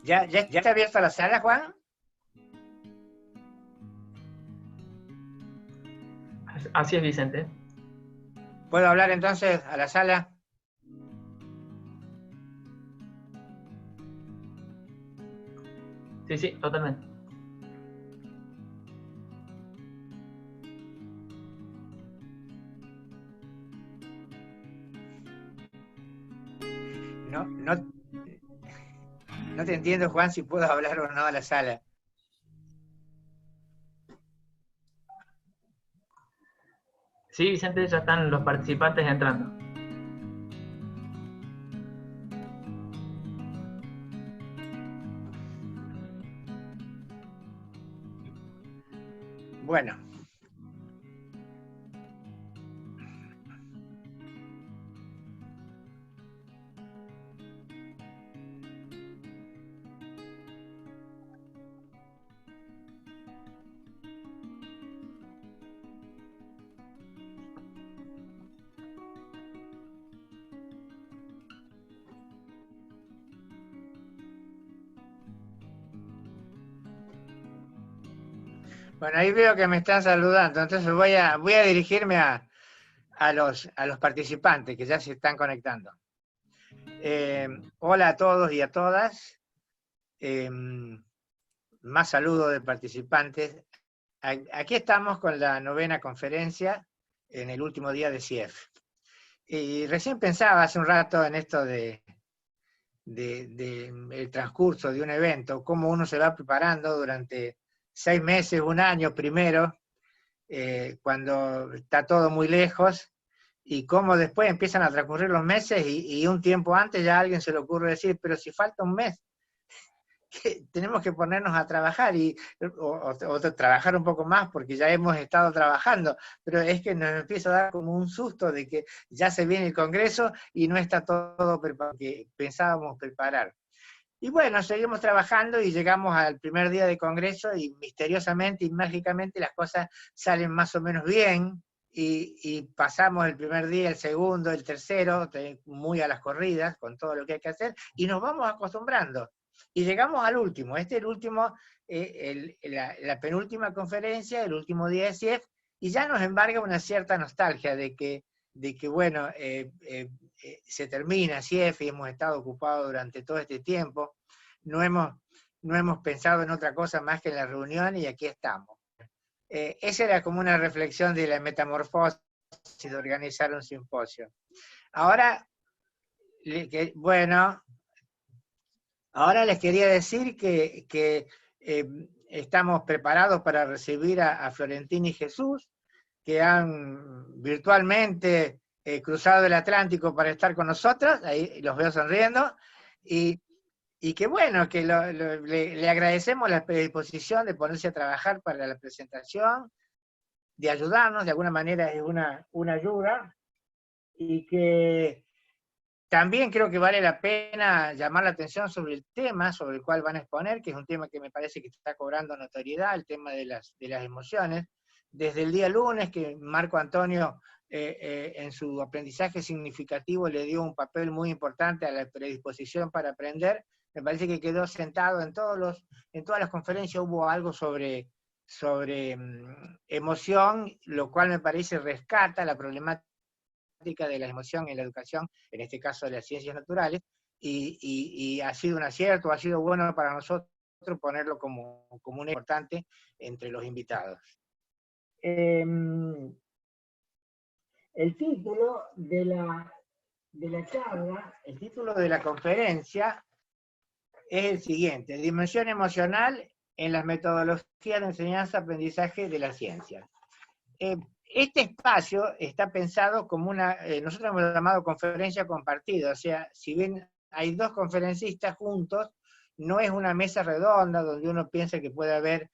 ¿Ya está abierta la sala, Juan? Así es, Vicente. ¿Puedo hablar entonces a la sala? Sí, sí, totalmente. No, no te entiendo, Juan, si puedo hablar o no a la sala. Sí, Vicente, ya están los participantes entrando. Bueno, bueno, ahí veo que me están saludando, entonces voy a dirigirme a los participantes que ya se están conectando. Hola a todos y a todas. Eh, Más saludos de participantes. Aquí estamos con la 9ª conferencia en el último día de CIEF. Y recién pensaba hace un rato en esto de el transcurso de un evento, cómo uno se va preparando durante 6 meses, un año primero, cuando está todo muy lejos, y cómo después empiezan a transcurrir los meses y un tiempo antes ya a alguien se le ocurre decir, pero si falta un mes, que tenemos que ponernos a trabajar o trabajar un poco más porque ya hemos estado trabajando, pero es que nos empieza a dar como un susto de que ya se viene el Congreso y no está todo preparado que pensábamos preparar. Y bueno, seguimos trabajando y llegamos al primer día de Congreso y misteriosamente y mágicamente las cosas salen más o menos bien y pasamos el primer día, el segundo, el tercero, muy a las corridas con todo lo que hay que hacer y nos vamos acostumbrando. Y llegamos al último, este es el último, la penúltima conferencia, el último día de CIEF, y ya nos embarga una cierta nostalgia de que bueno, se termina CIEF y hemos estado ocupados durante todo este tiempo, no hemos, no hemos pensado en otra cosa más que en la reunión y aquí estamos. Esa era como una reflexión de la metamorfosis de organizar un simposio. Ahora, bueno, ahora les quería decir que estamos preparados para recibir a Florentina y Jesús, que han virtualmente cruzado el Atlántico para estar con nosotros, ahí los veo sonriendo, y, y que bueno, que le agradecemos la predisposición de ponerse a trabajar para la presentación, de ayudarnos, de alguna manera es una ayuda, y que también creo que vale la pena llamar la atención sobre el tema sobre el cual van a exponer, que es un tema que me parece que está cobrando notoriedad, el tema de las emociones. Desde el día lunes que Marco Antonio en su aprendizaje significativo le dio un papel muy importante a la predisposición para aprender, me parece que quedó sentado en todas las conferencias hubo algo sobre emoción, lo cual me parece rescata la problemática de la emoción en la educación, en este caso de las ciencias naturales, y ha sido un acierto, ha sido bueno para nosotros ponerlo como un importante entre los invitados. El título de la charla, el título de la conferencia es el siguiente: dimensión emocional en las metodologías de enseñanza-aprendizaje de la ciencia. Este espacio está pensado como nosotros hemos llamado conferencia compartida, o sea, si bien hay dos conferencistas juntos, no es una mesa redonda donde uno piensa que puede haber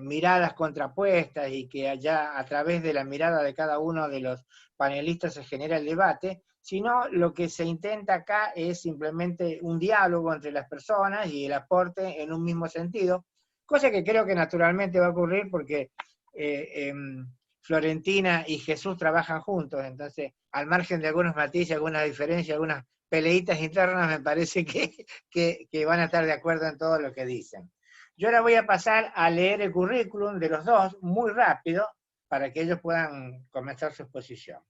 miradas contrapuestas y que allá a través de la mirada de cada uno de los panelistas se genera el debate, sino lo que se intenta acá es simplemente un diálogo entre las personas y el aporte en un mismo sentido, cosa que creo que naturalmente va a ocurrir porque Florentina y Jesús trabajan juntos, entonces, al margen de algunos matices, algunas diferencias, algunas peleitas internas, me parece que van a estar de acuerdo en todo lo que dicen. Yo ahora voy a pasar a leer el currículum de los dos, muy rápido, para que ellos puedan comenzar su exposición.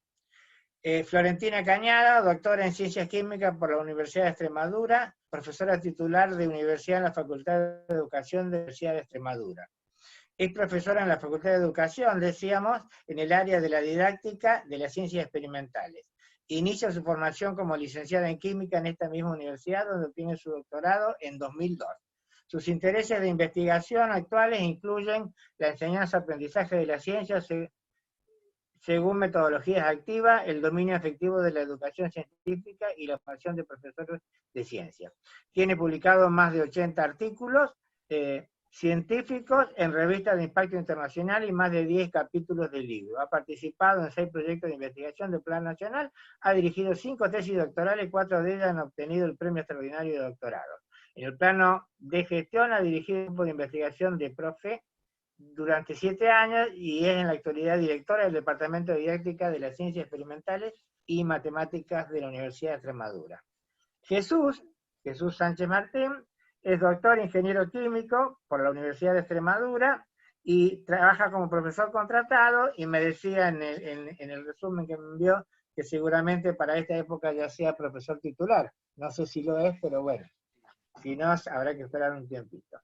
Florentina Cañada, doctora en Ciencias Químicas por la Universidad de Extremadura, profesora titular de universidad en la Facultad de Educación de la Universidad de Extremadura. Es profesora en la Facultad de Educación, decíamos, en el área de la didáctica de las ciencias experimentales. Inicia su formación como licenciada en Química en esta misma universidad, donde obtiene su doctorado en 2002. Sus intereses de investigación actuales incluyen la enseñanza-aprendizaje de la ciencia según metodologías activas, el dominio efectivo de la educación científica y la formación de profesores de ciencia. Tiene publicado más de 80 artículos científicos en revistas de impacto internacional y más de 10 capítulos de libro. Ha participado en 6 proyectos de investigación de plan nacional, ha dirigido 5 tesis doctorales, 4 de ellas han obtenido el premio extraordinario de doctorado. En el plano de gestión ha dirigido un grupo de investigación de PROFE durante 7 años y es en la actualidad directora del Departamento de Didáctica de las Ciencias Experimentales y Matemáticas de la Universidad de Extremadura. Jesús Sánchez Martín es doctor ingeniero químico por la Universidad de Extremadura y trabaja como profesor contratado, y me decía en el resumen que me envió que seguramente para esta época ya sea profesor titular. No sé si lo es, pero bueno, si no, habrá que esperar un tiempito.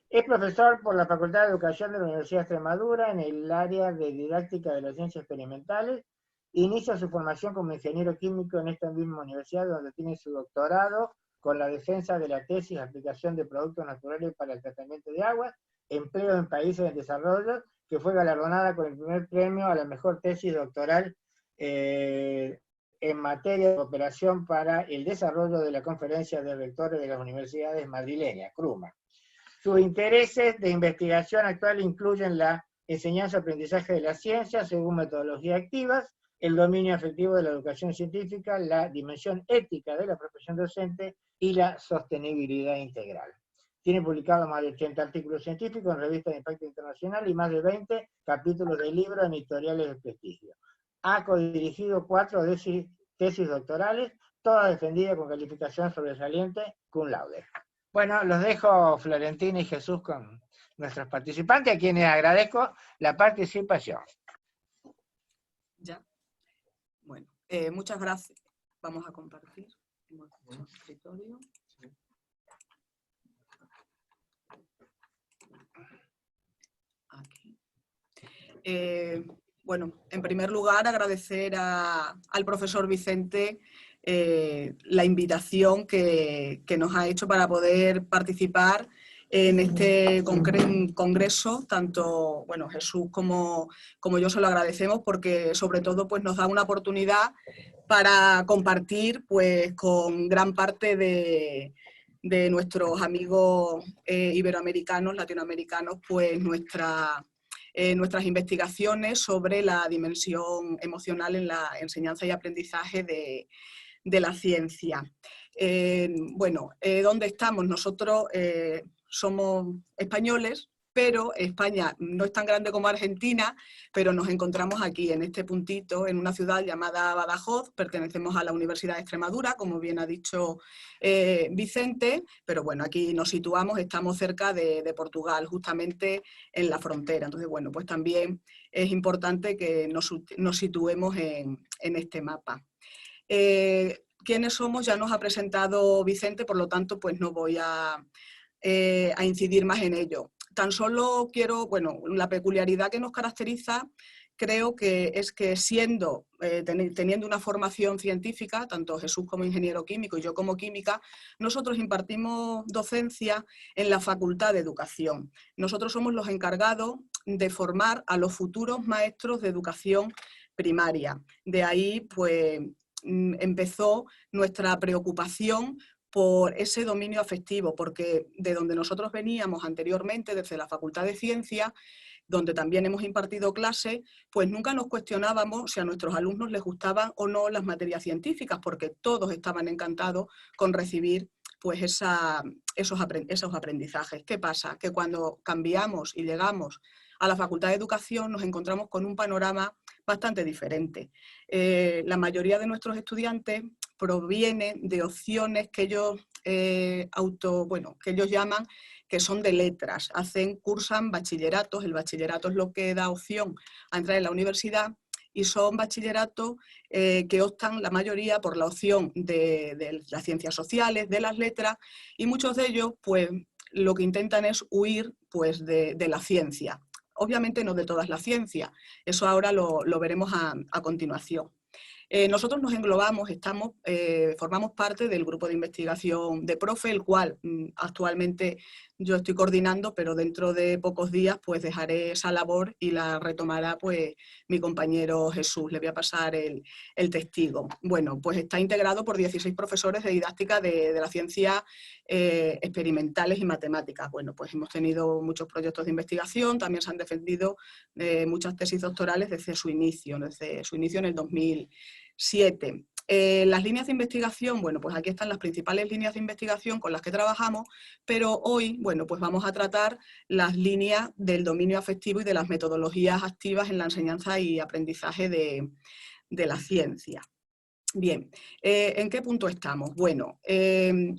Es profesor por la Facultad de Educación de la Universidad de Extremadura en el área de didáctica de las ciencias experimentales. Inicia su formación como ingeniero químico en esta misma universidad, donde tiene su doctorado con la defensa de la tesis aplicación de productos naturales para el tratamiento de agua, empleo en países en desarrollo, que fue galardonada con el primer premio a la mejor tesis doctoral en materia de cooperación para el desarrollo de la Conferencia de Rectores de las Universidades Madrileñas, CRUMA. Sus intereses de investigación actual incluyen la enseñanza-aprendizaje de la ciencia según metodologías activas, el dominio efectivo de la educación científica, la dimensión ética de la profesión docente y la sostenibilidad integral. Tiene publicado más de 80 artículos científicos en revistas de impacto internacional y más de 20 capítulos de libros en editoriales de prestigio. Ha codirigido 4 tesis doctorales, todas defendidas con calificación sobresaliente cum laude. Bueno, los dejo Florentina y Jesús con nuestros participantes, a quienes agradezco la participación. Ya. Bueno, muchas gracias. Vamos a compartir nuestro escritorio. Aquí. Bueno, en primer lugar, agradecer al profesor Vicente la invitación que nos ha hecho para poder participar en este congreso. Tanto bueno, Jesús como yo se lo agradecemos, porque sobre todo pues, nos da una oportunidad para compartir pues, con gran parte de nuestros amigos iberoamericanos, latinoamericanos, pues nuestras investigaciones sobre la dimensión emocional en la enseñanza y aprendizaje de la ciencia. Bueno, ¿dónde estamos? Nosotros somos españoles, pero España no es tan grande como Argentina, pero nos encontramos aquí, en este puntito, en una ciudad llamada Badajoz. Pertenecemos a la Universidad de Extremadura, como bien ha dicho Vicente, pero bueno, aquí nos situamos, estamos cerca de Portugal, justamente en la frontera. Entonces, bueno, pues también es importante que nos situemos en este mapa. ¿Quiénes somos? Ya nos ha presentado Vicente, por lo tanto, pues no voy a incidir más en ello. Tan solo quiero, bueno, la peculiaridad que nos caracteriza, creo que es que teniendo una formación científica, tanto Jesús como ingeniero químico y yo como química, nosotros impartimos docencia en la Facultad de Educación. Nosotros somos los encargados de formar a los futuros maestros de educación primaria. De ahí, pues, empezó nuestra preocupación por ese dominio afectivo, porque de donde nosotros veníamos anteriormente, desde la Facultad de Ciencias, donde también hemos impartido clases, pues nunca nos cuestionábamos si a nuestros alumnos les gustaban o no las materias científicas, porque todos estaban encantados con recibir pues esos aprendizajes. ¿Qué pasa? Que cuando cambiamos y llegamos a la Facultad de Educación nos encontramos con un panorama bastante diferente. La mayoría de nuestros estudiantes proviene de opciones que ellos, que ellos llaman que son de letras. Cursan bachilleratos, el bachillerato es lo que da opción a entrar en la universidad, y son bachilleratos que optan la mayoría por la opción de las ciencias sociales, de las letras, y muchos de ellos pues lo que intentan es huir pues de la ciencia. Obviamente no de todas las ciencias, eso ahora lo veremos a continuación. Nosotros nos englobamos, formamos parte del grupo de investigación de Profe, el cual actualmente yo estoy coordinando, pero dentro de pocos días pues dejaré esa labor y la retomará pues mi compañero Jesús. Le voy a pasar el testigo. Bueno, pues está integrado por 16 profesores de didáctica de las ciencias experimentales y matemáticas. Bueno, pues hemos tenido muchos proyectos de investigación, también se han defendido muchas tesis doctorales desde su inicio en el 2007. Las líneas de investigación, bueno, pues aquí están las principales líneas de investigación con las que trabajamos, pero hoy, bueno, pues vamos a tratar las líneas del dominio afectivo y de las metodologías activas en la enseñanza y aprendizaje de la ciencia. Bien, ¿en qué punto estamos? Bueno,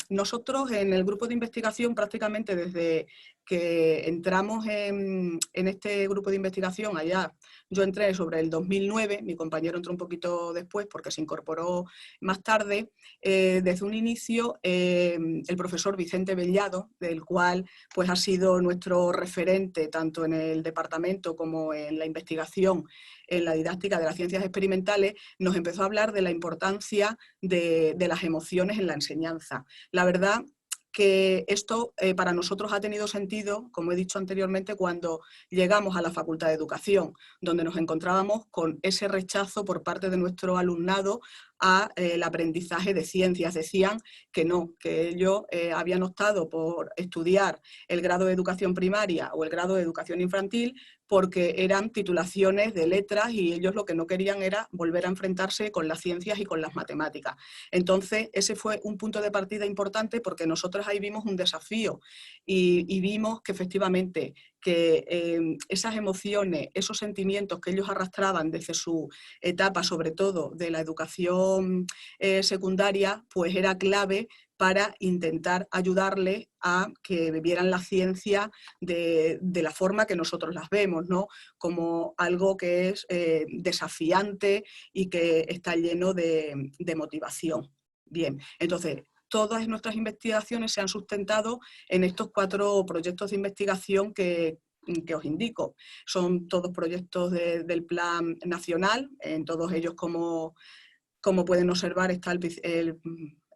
nosotros en el grupo de investigación prácticamente desde que entramos en este grupo de investigación allá, yo entré sobre el 2009, mi compañero entró un poquito después porque se incorporó más tarde, desde un inicio el profesor Vicente Bellado, del cual pues ha sido nuestro referente tanto en el departamento como en la investigación, en la didáctica de las ciencias experimentales, nos empezó a hablar de la importancia de las emociones en la enseñanza. La verdad que esto para nosotros ha tenido sentido, como he dicho anteriormente, cuando llegamos a la Facultad de Educación, donde nos encontrábamos con ese rechazo por parte de nuestro alumnado al aprendizaje de ciencias. Decían que no, que ellos habían optado por estudiar el grado de educación primaria o el grado de educación infantil porque eran titulaciones de letras y ellos lo que no querían era volver a enfrentarse con las ciencias y con las matemáticas. Entonces, ese fue un punto de partida importante porque nosotros ahí vimos un desafío y vimos que efectivamente que esas emociones, esos sentimientos que ellos arrastraban desde su etapa, sobre todo de la educación secundaria, pues era clave para intentar ayudarle a que vivieran la ciencia de la forma que nosotros las vemos, ¿no? Como algo que es desafiante y que está lleno de motivación. Bien, entonces, todas nuestras investigaciones se han sustentado en estos 4 proyectos de investigación que os indico. Son todos proyectos del Plan Nacional, en todos ellos, como pueden observar, está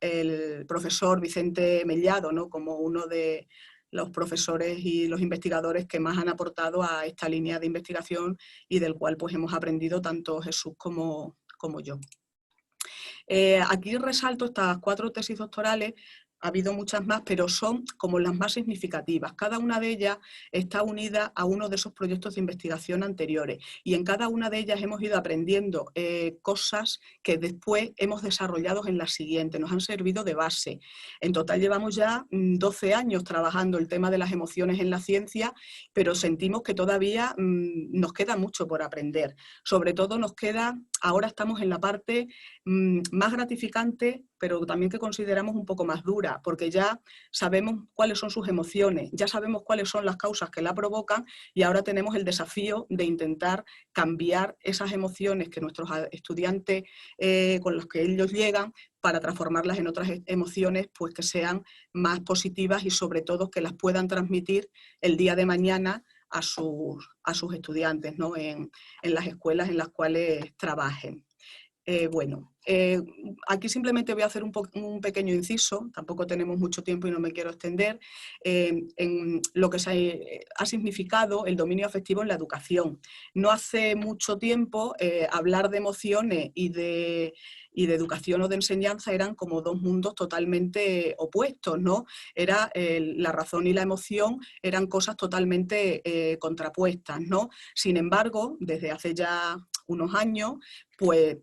el profesor Vicente Mellado, ¿no? Como uno de los profesores y los investigadores que más han aportado a esta línea de investigación y del cual pues hemos aprendido tanto Jesús como yo. Aquí resalto estas 4 tesis doctorales. Ha habido muchas más, pero son como las más significativas. Cada una de ellas está unida a uno de esos proyectos de investigación anteriores y en cada una de ellas hemos ido aprendiendo cosas que después hemos desarrollado en las siguientes, nos han servido de base. En total llevamos ya 12 años trabajando el tema de las emociones en la ciencia, pero sentimos que todavía nos queda mucho por aprender. Sobre todo nos queda, ahora estamos en la parte más gratificante, pero también que consideramos un poco más dura, porque ya sabemos cuáles son sus emociones, ya sabemos cuáles son las causas que la provocan y ahora tenemos el desafío de intentar cambiar esas emociones que nuestros estudiantes, con los que ellos llegan, para transformarlas en otras emociones pues que sean más positivas y sobre todo que las puedan transmitir el día de mañana a sus estudiantes, ¿no? en las escuelas en las cuales trabajen. Aquí simplemente voy a hacer un pequeño inciso, tampoco tenemos mucho tiempo y no me quiero extender, en lo que ha significado el dominio afectivo en la educación. No hace mucho tiempo hablar de emociones y de educación o de enseñanza eran como 2 mundos totalmente opuestos, ¿no? Era la razón y la emoción eran cosas totalmente contrapuestas, ¿no? Sin embargo, desde hace ya unos años, pues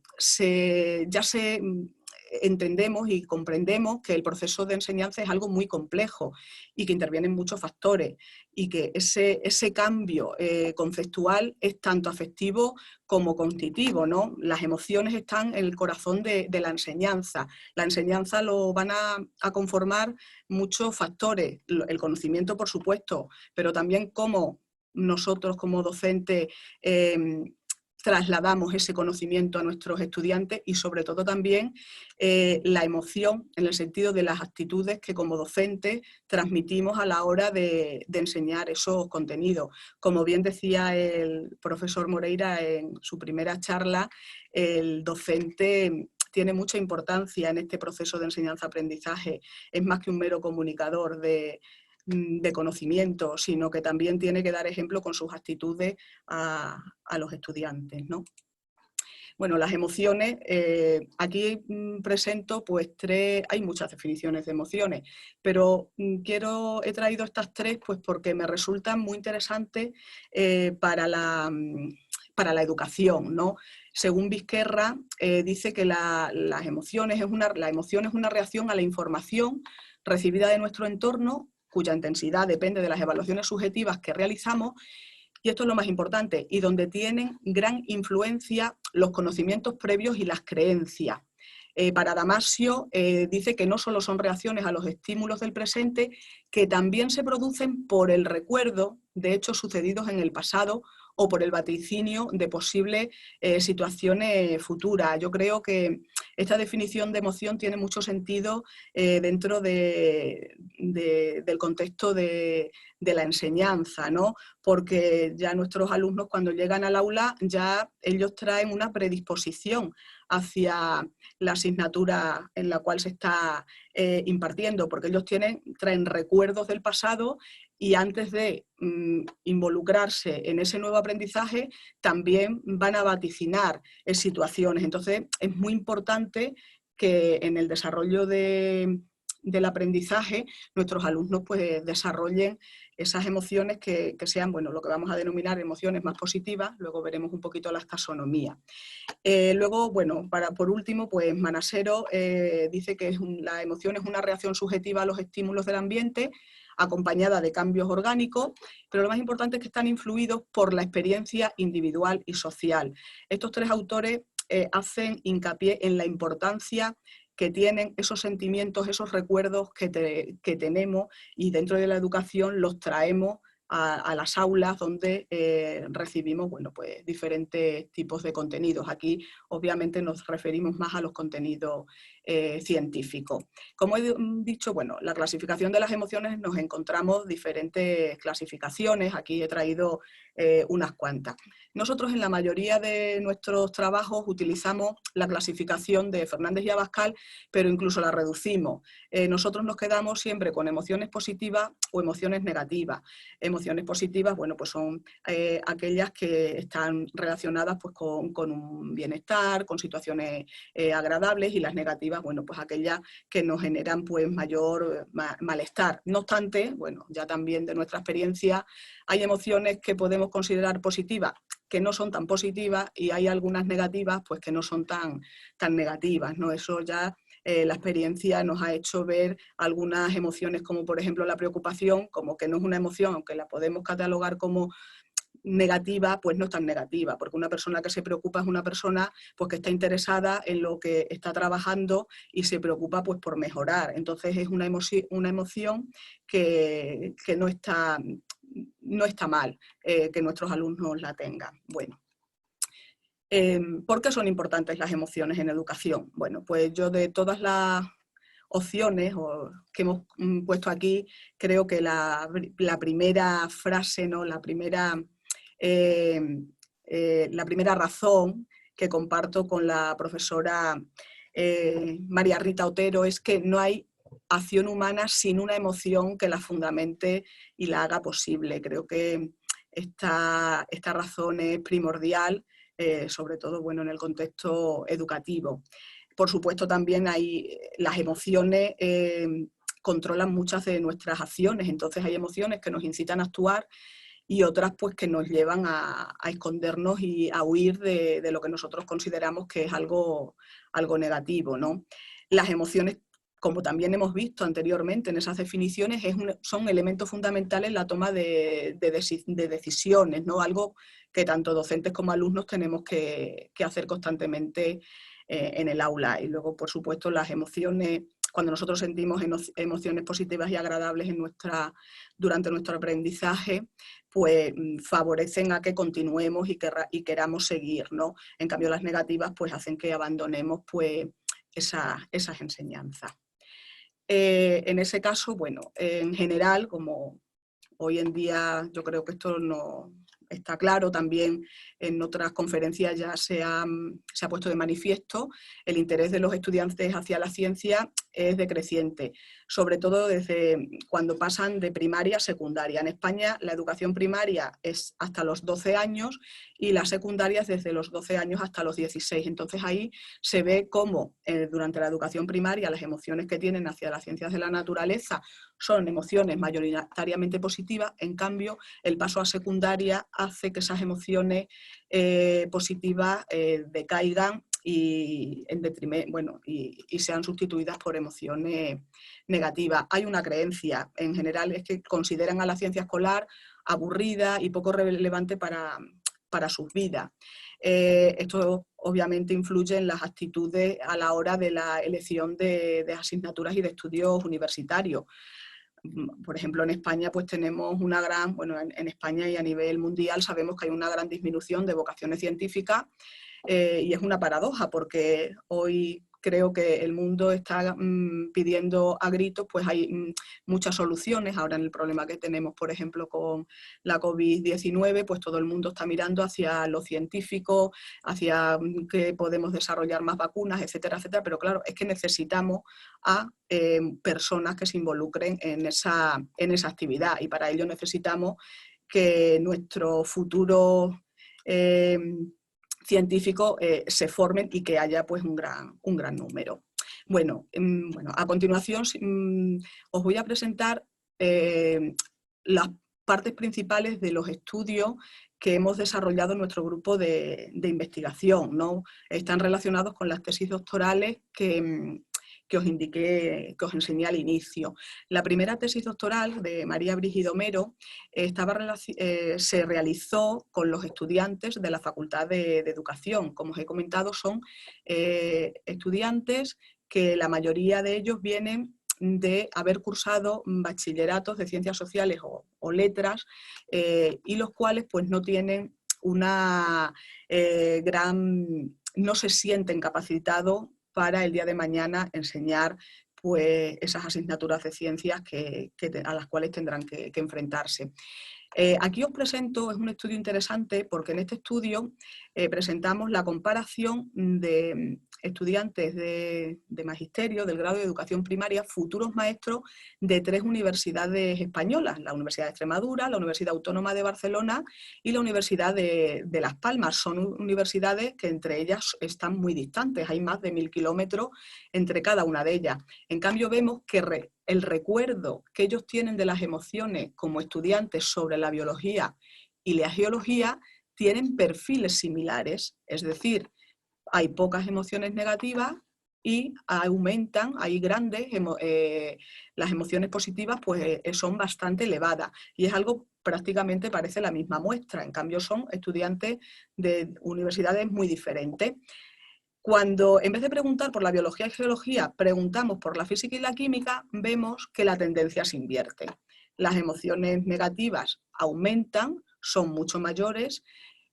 ya se entendemos y comprendemos que el proceso de enseñanza es algo muy complejo y que intervienen muchos factores y que ese cambio conceptual es tanto afectivo como cognitivo, ¿no? Las emociones están en el corazón de la enseñanza. La enseñanza lo van a conformar muchos factores, el conocimiento por supuesto, pero también cómo nosotros como docentes trasladamos ese conocimiento a nuestros estudiantes y sobre todo también la emoción en el sentido de las actitudes que como docentes transmitimos a la hora de enseñar esos contenidos. Como bien decía el profesor Moreira en su primera charla, el docente tiene mucha importancia en este proceso de enseñanza-aprendizaje. Es más que un mero comunicador de conocimiento, sino que también tiene que dar ejemplo con sus actitudes a los estudiantes, ¿no? Bueno, las emociones, aquí presento pues hay muchas definiciones de emociones, pero he traído estas tres pues porque me resultan muy interesantes para la educación, ¿no? Según Vizquerra, dice que la emoción es una reacción a la información recibida de nuestro entorno, cuya intensidad depende de las evaluaciones subjetivas que realizamos, y esto es lo más importante, y donde tienen gran influencia los conocimientos previos y las creencias. Para Damasio dice que no solo son reacciones a los estímulos del presente, que también se producen por el recuerdo de hechos sucedidos en el pasado o por el vaticinio de posibles situaciones futuras. Yo creo que esta definición de emoción tiene mucho sentido dentro del contexto de la enseñanza, ¿no? Porque ya nuestros alumnos cuando llegan al aula ya ellos traen una predisposición hacia la asignatura en la cual se está impartiendo, porque ellos traen recuerdos del pasado y antes de involucrarse en ese nuevo aprendizaje también van a vaticinar situaciones. Entonces es muy importante que en el desarrollo del aprendizaje nuestros alumnos pues desarrollen esas emociones que sean, bueno, lo que vamos a denominar emociones más positivas. Luego veremos un poquito las taxonomías. Luego, bueno, por último, pues Manasero dice que la emoción es una reacción subjetiva a los estímulos del ambiente, acompañada de cambios orgánicos, pero lo más importante es que están influidos por la experiencia individual y social. Estos tres autores hacen hincapié en la importancia que tienen esos sentimientos, esos recuerdos que tenemos y dentro de la educación los traemos a las aulas donde recibimos, bueno, pues, diferentes tipos de contenidos. Aquí obviamente nos referimos más a los contenidos científicos. Como he dicho, bueno, la clasificación de las emociones nos encontramos diferentes clasificaciones. Aquí he traído unas cuantas. Nosotros en la mayoría de nuestros trabajos utilizamos la clasificación de Fernández y Abascal, pero incluso la reducimos. Nosotros nos quedamos siempre con emociones positivas o emociones negativas. Emociones positivas, bueno, pues son aquellas que están relacionadas pues, con un bienestar, con situaciones agradables, y las negativas, bueno, pues aquellas que nos generan pues mayor malestar. No obstante, bueno, ya también de nuestra experiencia hay emociones que podemos considerar positivas que no son tan positivas y hay algunas negativas pues que no son tan negativas, ¿no? Eso ya la experiencia nos ha hecho ver algunas emociones como por ejemplo la preocupación, como que no es una emoción, aunque la podemos catalogar como negativa, pues no es tan negativa, porque una persona que se preocupa es una persona pues, que está interesada en lo que está trabajando y se preocupa pues, por mejorar. Entonces es una emoción que no está mal que nuestros alumnos la tengan. Bueno. ¿Por qué son importantes las emociones en educación? Bueno, pues yo de todas las opciones que hemos puesto aquí, creo que la primera frase, ¿no? la primera razón que comparto con la profesora María Rita Otero es que no hay acción humana sin una emoción que la fundamente y la haga posible. Creo que esta razón es primordial, sobre todo bueno, en el contexto educativo. Por supuesto, también las emociones controlan muchas de nuestras acciones, entonces hay emociones que nos incitan a actuar y otras pues, que nos llevan a escondernos y a huir de lo que nosotros consideramos que es algo negativo, ¿no? Las emociones, como también hemos visto anteriormente en esas definiciones, son elementos fundamentales en la toma de decisiones, ¿no? Algo que tanto docentes como alumnos tenemos que hacer constantemente en el aula. Y luego, por supuesto, las emociones, cuando nosotros sentimos emociones positivas y agradables durante nuestro aprendizaje, pues favorecen a que continuemos y queramos seguir, ¿no? En cambio, las negativas pues hacen que abandonemos pues esas enseñanzas. En ese caso, bueno, en general, como hoy en día yo creo que esto no está claro, también en otras conferencias ya se ha puesto de manifiesto, el interés de los estudiantes hacia la ciencia es decreciente, sobre todo desde cuando pasan de primaria a secundaria. En España la educación primaria es hasta los 12 años y la secundaria es desde los 12 años hasta los 16. Entonces ahí se ve cómo durante la educación primaria las emociones que tienen hacia las ciencias de la naturaleza son emociones mayoritariamente positivas, en cambio el paso a secundaria hace que esas emociones positivas decaigan y sean sustituidas por emociones negativas. Hay una creencia, en general, es que consideran a la ciencia escolar aburrida y poco relevante para sus vidas. Esto obviamente influye en las actitudes a la hora de la elección de asignaturas y de estudios universitarios. Por ejemplo, en España pues tenemos una gran, en España y a nivel mundial sabemos que hay una gran disminución de vocaciones científicas y es una paradoja porque hoy creo que el mundo está pidiendo a gritos, pues hay muchas soluciones. Ahora en el problema que tenemos, por ejemplo, con la COVID-19, pues todo el mundo está mirando hacia lo científico, hacia que podemos desarrollar más vacunas, etcétera, etcétera. Pero claro, es que necesitamos a personas que se involucren en esa actividad y para ello necesitamos que nuestro futuro científicos se formen y que haya pues un gran número. Bueno, a continuación os voy a presentar las partes principales de los estudios que hemos desarrollado en nuestro grupo de investigación, ¿no? Están relacionados con las tesis doctorales que os indiqué, que os enseñé al inicio. La primera tesis doctoral de María Brígido Mero se realizó con los estudiantes de la Facultad de Educación. Como os he comentado, son estudiantes que la mayoría de ellos vienen de haber cursado bachilleratos de ciencias sociales o letras y los cuales pues no tienen una no se sienten capacitados para el día de mañana enseñar pues, esas asignaturas de ciencias a las cuales tendrán que enfrentarse. Aquí os presento, es un estudio interesante porque en este estudio presentamos la comparación de estudiantes de magisterio del grado de educación primaria, futuros maestros de 3 universidades españolas, la Universidad de Extremadura, la Universidad Autónoma de Barcelona y la Universidad de Las Palmas. Son universidades que entre ellas están muy distantes, hay más de 1000 kilómetros entre cada una de ellas. En cambio vemos que el recuerdo que ellos tienen de las emociones como estudiantes sobre la biología y la geología tienen perfiles similares, es decir, hay pocas emociones negativas y aumentan, hay grandes, las emociones positivas pues son bastante elevadas y es algo prácticamente parece la misma muestra, en cambio son estudiantes de universidades muy diferentes. Cuando en vez de preguntar por la biología y geología, preguntamos por la física y la química, vemos que la tendencia se invierte. Las emociones negativas aumentan, son mucho mayores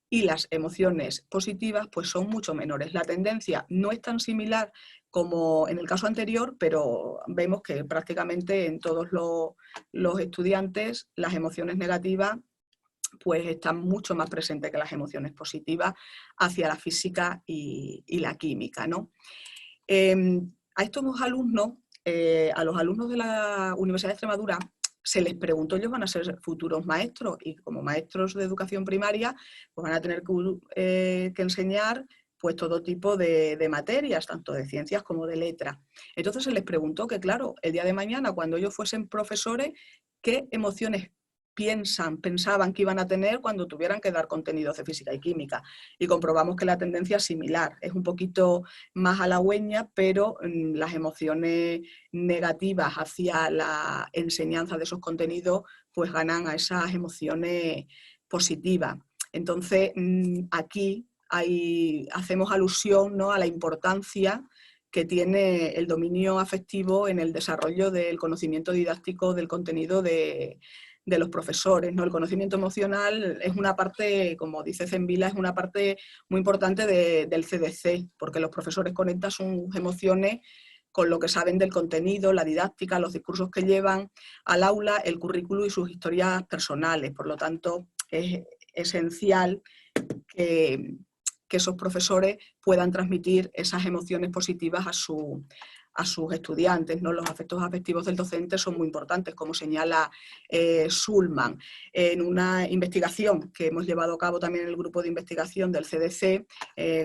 y las emociones positivas pues son mucho menores. La tendencia no es tan similar como en el caso anterior, pero vemos que prácticamente en todos los estudiantes las emociones negativas pues están mucho más presentes que las emociones positivas hacia la física y la química, ¿no? A estos alumnos, a los alumnos de la Universidad de Extremadura, se les preguntó, ellos van a ser futuros maestros y como maestros de educación primaria pues van a tener que enseñar pues todo tipo de materias, tanto de ciencias como de letras. Entonces se les preguntó que, claro, el día de mañana, cuando ellos fuesen profesores, ¿qué emociones pensaban que iban a tener cuando tuvieran que dar contenidos de física y química. Y comprobamos que la tendencia es similar, es un poquito más halagüeña, pero las emociones negativas hacia la enseñanza de esos contenidos pues ganan a esas emociones positivas. Entonces, aquí hacemos alusión, ¿no?, a la importancia que tiene el dominio afectivo en el desarrollo del conocimiento didáctico del contenido de los profesores, ¿no? El conocimiento emocional es una parte, como dice Zembila, es una parte muy importante del CDC, porque los profesores conectan sus emociones con lo que saben del contenido, la didáctica, los discursos que llevan al aula, el currículo y sus historias personales. Por lo tanto, es esencial que esos profesores puedan transmitir esas emociones positivas a sus estudiantes, ¿no? Los afectos afectivos del docente son muy importantes, como señala Schulman. En una investigación que hemos llevado a cabo también en el grupo de investigación del CDC,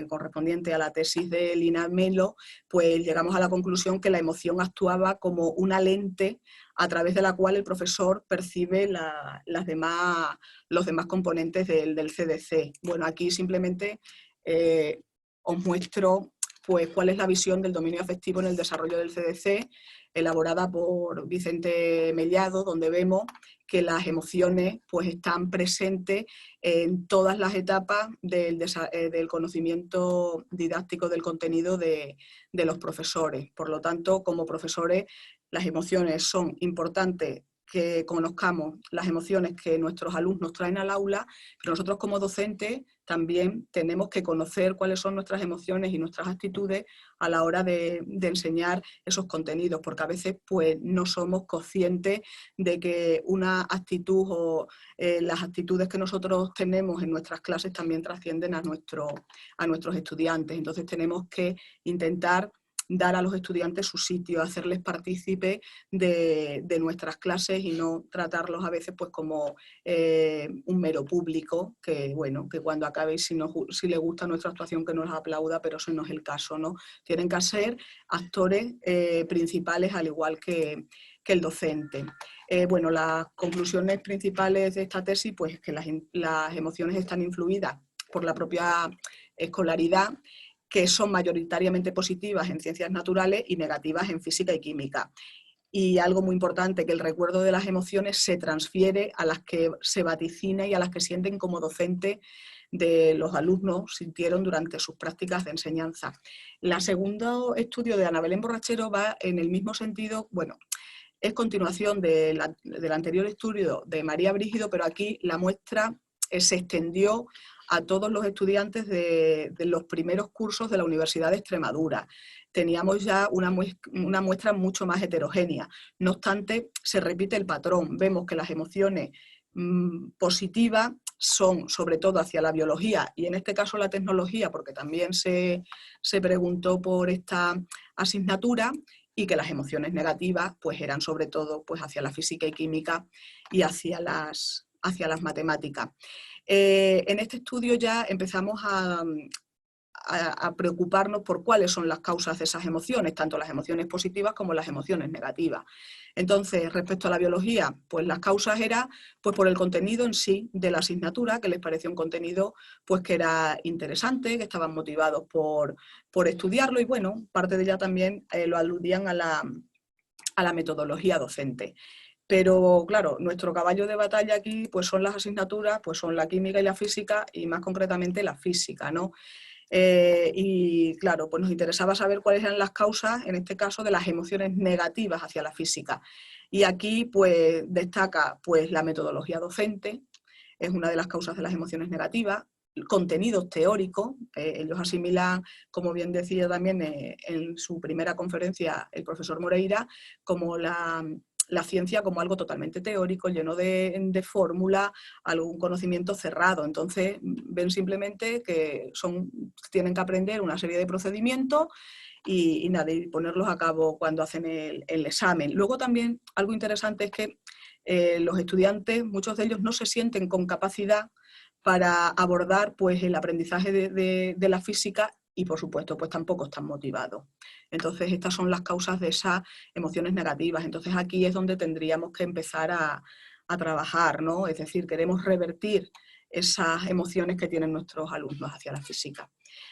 correspondiente a la tesis de Lina Melo, pues llegamos a la conclusión que la emoción actuaba como una lente a través de la cual el profesor percibe los demás componentes del CDC. Bueno, aquí simplemente os muestro pues cuál es la visión del dominio afectivo en el desarrollo del CDC, elaborada por Vicente Mellado, donde vemos que las emociones pues están presentes en todas las etapas del conocimiento didáctico del contenido de los profesores. Por lo tanto, como profesores, las emociones son importantes, que conozcamos las emociones que nuestros alumnos traen al aula, pero nosotros como docentes también tenemos que conocer cuáles son nuestras emociones y nuestras actitudes a la hora de enseñar esos contenidos, porque a veces pues, no somos conscientes de que una actitud o las actitudes que nosotros tenemos en nuestras clases también trascienden a nuestros estudiantes. Entonces tenemos que intentar dar a los estudiantes su sitio, hacerles partícipes de nuestras clases y no tratarlos a veces pues como un mero público, que bueno, que cuando acabe si le gusta nuestra actuación que nos aplauda, pero eso no es el caso, ¿no? Tienen que ser actores principales al igual que el docente. Bueno, las conclusiones principales de esta tesis pues es que las emociones están influidas por la propia escolaridad, que son mayoritariamente positivas en ciencias naturales y negativas en física y química. Y algo muy importante, que el recuerdo de las emociones se transfiere a las que se vaticina y a las que sienten como docentes de los alumnos sintieron durante sus prácticas de enseñanza. El segundo estudio de Ana Belén Borrachero va en el mismo sentido, bueno, es continuación del anterior estudio de María Brígido, pero aquí la muestra se extendió a todos los estudiantes de los primeros cursos de la Universidad de Extremadura. Teníamos ya una muestra mucho más heterogénea. No obstante, se repite el patrón. Vemos que las emociones positivas son sobre todo hacia la biología y en este caso la tecnología, porque también se preguntó por esta asignatura, y que las emociones negativas pues eran sobre todo pues hacia la física y química y hacia las matemáticas. En este estudio ya empezamos a preocuparnos por cuáles son las causas de esas emociones, tanto las emociones positivas como las emociones negativas. Entonces, respecto a la biología, pues las causas eran pues, por el contenido en sí de la asignatura, que les pareció un contenido pues, que era interesante, que estaban motivados por estudiarlo y bueno, parte de ella también lo aludían a la metodología docente. Pero claro, nuestro caballo de batalla aquí pues son las asignaturas, pues son la química y la física y más concretamente la física, ¿no? Y claro, pues nos interesaba saber cuáles eran las causas, en este caso, de las emociones negativas hacia la física. Y aquí pues destaca pues la metodología docente, es una de las causas de las emociones negativas, contenidos teóricos, ellos asimilan, como bien decía también en su primera conferencia el profesor Moreira, como la ciencia como algo totalmente teórico, lleno de fórmulas, algún conocimiento cerrado. Entonces ven simplemente que tienen que aprender una serie de procedimientos y nada, y ponerlos a cabo cuando hacen el examen. Luego también algo interesante es que los estudiantes, muchos de ellos no se sienten con capacidad para abordar pues, el aprendizaje de la física y, por supuesto, pues tampoco están motivados. Entonces, estas son las causas de esas emociones negativas. Entonces, aquí es donde tendríamos que empezar a a trabajar, ¿no? Es decir, queremos revertir esas emociones que tienen nuestros alumnos hacia la física.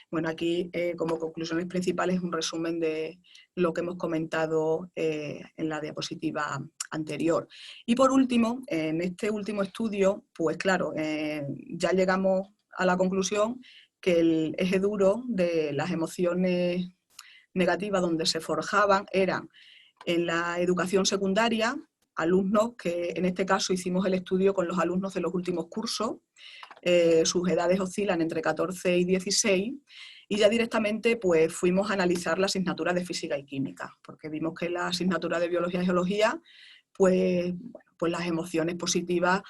Bueno, aquí como conclusiones principales un resumen de lo que hemos comentado en la diapositiva anterior. Y por último, en este último estudio, pues claro, ya llegamos a la conclusión que el eje duro de las emociones negativas donde se forjaban eran en la educación secundaria, alumnos que en este caso hicimos el estudio con los alumnos de los últimos cursos, sus edades oscilan entre 14 y 16, y ya directamente pues fuimos a analizar la asignatura de física y química, porque vimos que la asignatura de biología y geología, pues, bueno, pues las emociones positivas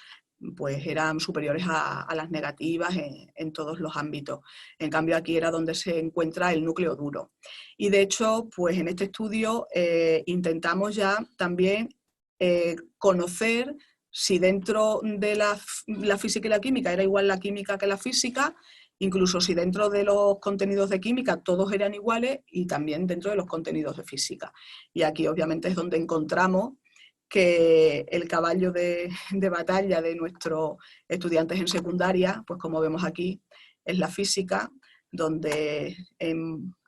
pues eran superiores a las negativas en todos los ámbitos. En cambio aquí era donde se encuentra el núcleo duro. Y de hecho, pues en este estudio intentamos ya también conocer si dentro de la física y la química era igual la química que la física, incluso si dentro de los contenidos de química todos eran iguales y también dentro de los contenidos de física. Y aquí obviamente es donde encontramos que el caballo de batalla de nuestros estudiantes en secundaria, pues como vemos aquí, es la física, donde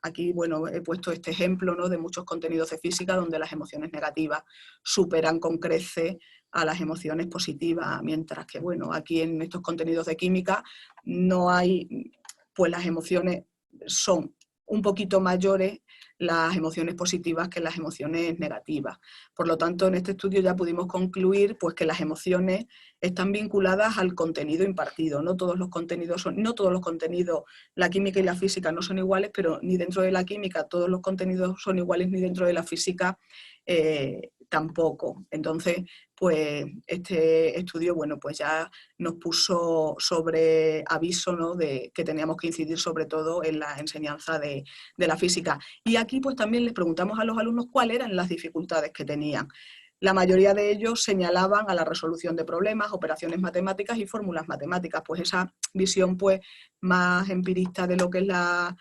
aquí bueno, he puesto este ejemplo, ¿no?, de muchos contenidos de física donde las emociones negativas superan con creces a las emociones positivas, mientras que bueno, aquí en estos contenidos de química no hay, pues las emociones son un poquito mayores las emociones positivas que las emociones negativas. Por lo tanto, en este estudio ya pudimos concluir pues, que las emociones están vinculadas al contenido impartido. No todos los contenidos, la química y la física no son iguales, pero ni dentro de la química todos los contenidos son iguales, ni dentro de la física tampoco. Entonces, pues este estudio, bueno, pues ya nos puso sobre aviso, ¿no?, de que teníamos que incidir sobre todo en la enseñanza de la física. Y aquí pues también les preguntamos a los alumnos cuáles eran las dificultades que tenían. La mayoría de ellos señalaban a la resolución de problemas, operaciones matemáticas y fórmulas matemáticas, pues esa visión pues más empirista de lo que es la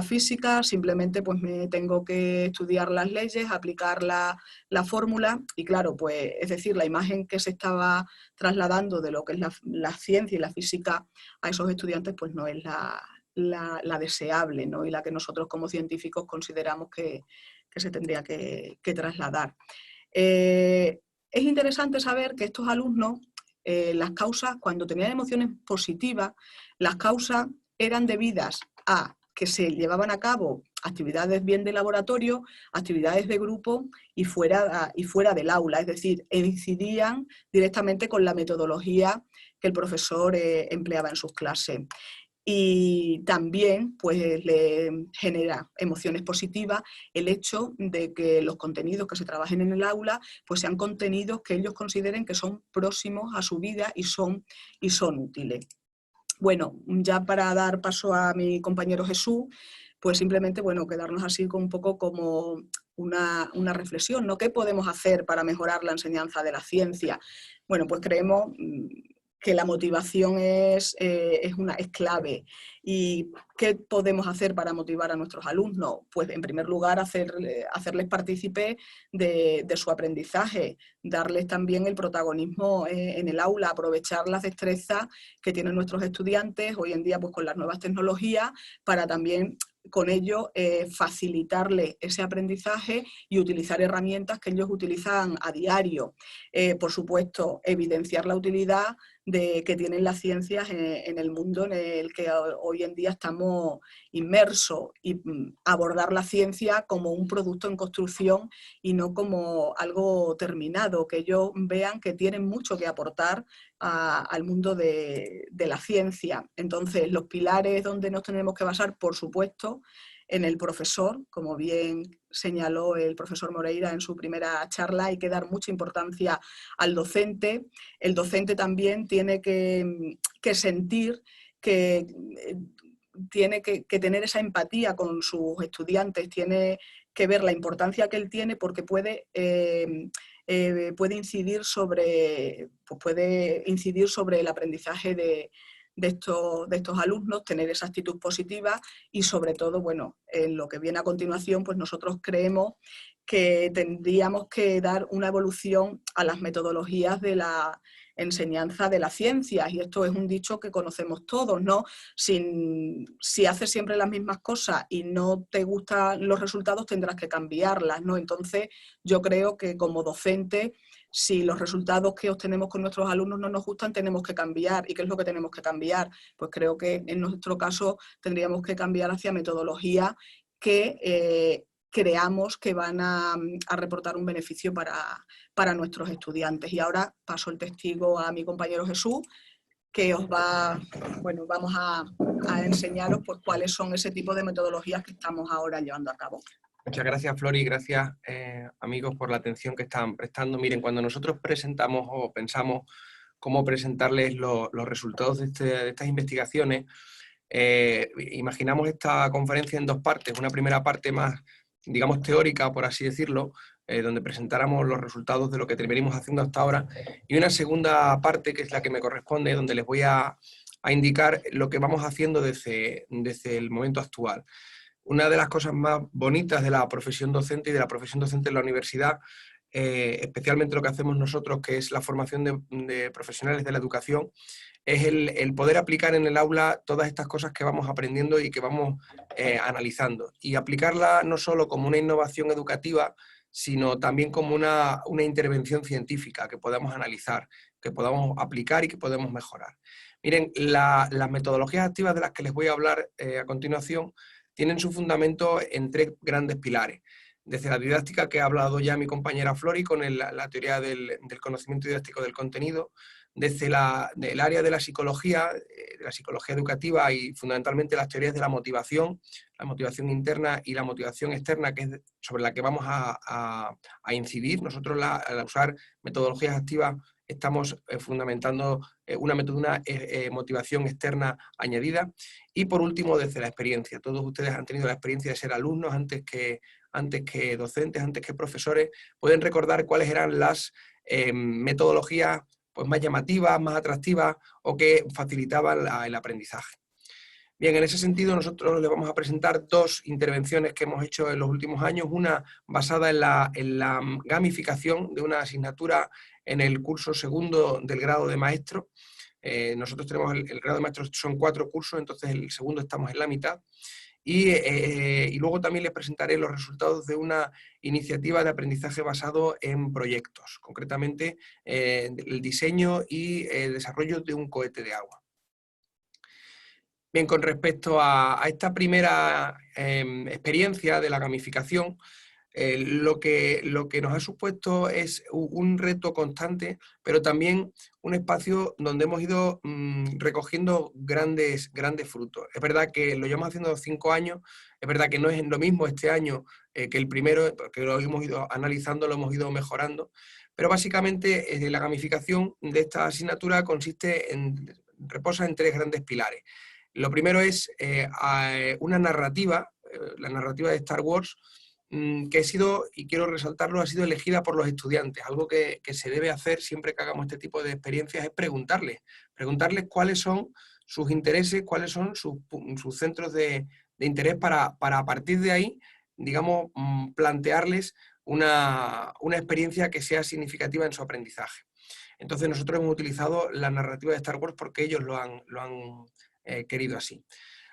física, simplemente pues me tengo que estudiar las leyes, aplicar la fórmula y claro, pues es decir, la imagen que se estaba trasladando de lo que es la ciencia y la física a esos estudiantes pues no es la deseable, ¿no?, y la que nosotros como científicos consideramos que se tendría que trasladar. Es interesante saber que estos alumnos, las causas, cuando tenían emociones positivas, las causas eran debidas a que se llevaban a cabo actividades bien de laboratorio, actividades de grupo y fuera del aula, es decir, incidían directamente con la metodología que el profesor empleaba en sus clases. Y también pues, le genera emociones positivas el hecho de que los contenidos que se trabajen en el aula pues, sean contenidos que ellos consideren que son próximos a su vida y son útiles. Bueno, ya para dar paso a mi compañero Jesús, pues simplemente bueno, quedarnos así con un poco como una reflexión, ¿no? ¿Qué podemos hacer para mejorar la enseñanza de la ciencia? Bueno, pues creemos que la motivación es clave. ¿Y qué podemos hacer para motivar a nuestros alumnos? Pues en primer lugar hacerles partícipe de su aprendizaje, darles también el protagonismo en el aula, aprovechar las destrezas que tienen nuestros estudiantes hoy en día pues, con las nuevas tecnologías para también con ello facilitarle ese aprendizaje y utilizar herramientas que ellos utilizan a diario. Por supuesto, evidenciar la utilidad que tienen las ciencias en el mundo en el que hoy en día estamos inmersos y abordar la ciencia como un producto en construcción y no como algo terminado, que ellos vean que tienen mucho que aportar al mundo de la ciencia. Entonces, los pilares donde nos tenemos que basar, por supuesto, en el profesor, como bien señaló el profesor Moreira en su primera charla, hay que dar mucha importancia al docente. El docente también tiene que sentir que tiene que tener esa empatía con sus estudiantes, tiene que ver la importancia que él tiene porque puede incidir sobre el aprendizaje de estos alumnos, tener esa actitud positiva y sobre todo, bueno, en lo que viene a continuación, pues nosotros creemos que tendríamos que dar una evolución a las metodologías de la enseñanza de las ciencias, y esto es un dicho que conocemos todos, ¿no? Si haces siempre las mismas cosas y no te gustan los resultados, tendrás que cambiarlas, ¿no? Entonces, yo creo que como docente, si los resultados que obtenemos con nuestros alumnos no nos gustan, tenemos que cambiar. ¿Y qué es lo que tenemos que cambiar? Pues creo que en nuestro caso tendríamos que cambiar hacia metodología que creamos que van a reportar un beneficio para nuestros estudiantes. Y ahora paso el testigo a mi compañero Jesús, que os va, bueno, vamos a enseñaros pues, cuáles son ese tipo de metodologías que estamos ahora llevando a cabo. Muchas gracias, Flori, y gracias, amigos, por la atención que están prestando. Miren, cuando nosotros presentamos o pensamos cómo presentarles los resultados de estas investigaciones, imaginamos esta conferencia en dos partes. Una primera parte más, digamos, teórica, por así decirlo, donde presentáramos los resultados de lo que venimos haciendo hasta ahora, y una segunda parte, que es la que me corresponde, donde les voy a indicar lo que vamos haciendo desde el momento actual. Una de las cosas más bonitas de la profesión docente y de la profesión docente en la universidad, especialmente lo que hacemos nosotros, que es la formación de profesionales de la educación, es el poder aplicar en el aula todas estas cosas que vamos aprendiendo y que vamos analizando. Y aplicarla no solo como una innovación educativa, sino también como una intervención científica que podamos analizar, que podamos aplicar y que podemos mejorar. Miren, las metodologías activas de las que les voy a hablar a continuación tienen su fundamento en tres grandes pilares. Desde la didáctica, que ha hablado ya mi compañera Flori, con la teoría del conocimiento didáctico del contenido, desde el área de la psicología educativa y fundamentalmente las teorías de la motivación interna y la motivación externa, que es sobre la que vamos a incidir. Nosotros al usar metodologías activas estamos fundamentando una motivación externa añadida. Y por último, desde la experiencia. Todos ustedes han tenido la experiencia de ser alumnos antes que docentes, antes que profesores. Pueden recordar cuáles eran las metodologías pues, más llamativas, más atractivas o que facilitaban el aprendizaje. Bien, en ese sentido nosotros les vamos a presentar dos intervenciones que hemos hecho en los últimos años, una basada en la gamificación de una asignatura en el curso segundo del grado de maestro. Nosotros tenemos el grado de maestro, son 4 cursos, entonces el segundo estamos en la mitad. Y luego también les presentaré los resultados de una iniciativa de aprendizaje basado en proyectos, concretamente el diseño y el desarrollo de un cohete de agua. Bien, con respecto a esta primera experiencia de la gamificación, lo que nos ha supuesto es un reto constante, pero también un espacio donde hemos ido recogiendo grandes frutos. Es verdad que lo llevamos haciendo 5 años, es verdad que no es lo mismo este año que el primero, porque lo hemos ido analizando, lo hemos ido mejorando, pero básicamente la gamificación de esta asignatura reposa en 3 grandes pilares. Lo primero es una narrativa, la narrativa de Star Wars, que ha sido, y quiero resaltarlo, ha sido elegida por los estudiantes. Algo que se debe hacer siempre que hagamos este tipo de experiencias es preguntarles cuáles son sus intereses, cuáles son sus centros de interés para a partir de ahí, digamos, plantearles una experiencia que sea significativa en su aprendizaje. Entonces nosotros hemos utilizado la narrativa de Star Wars porque ellos lo han querido así.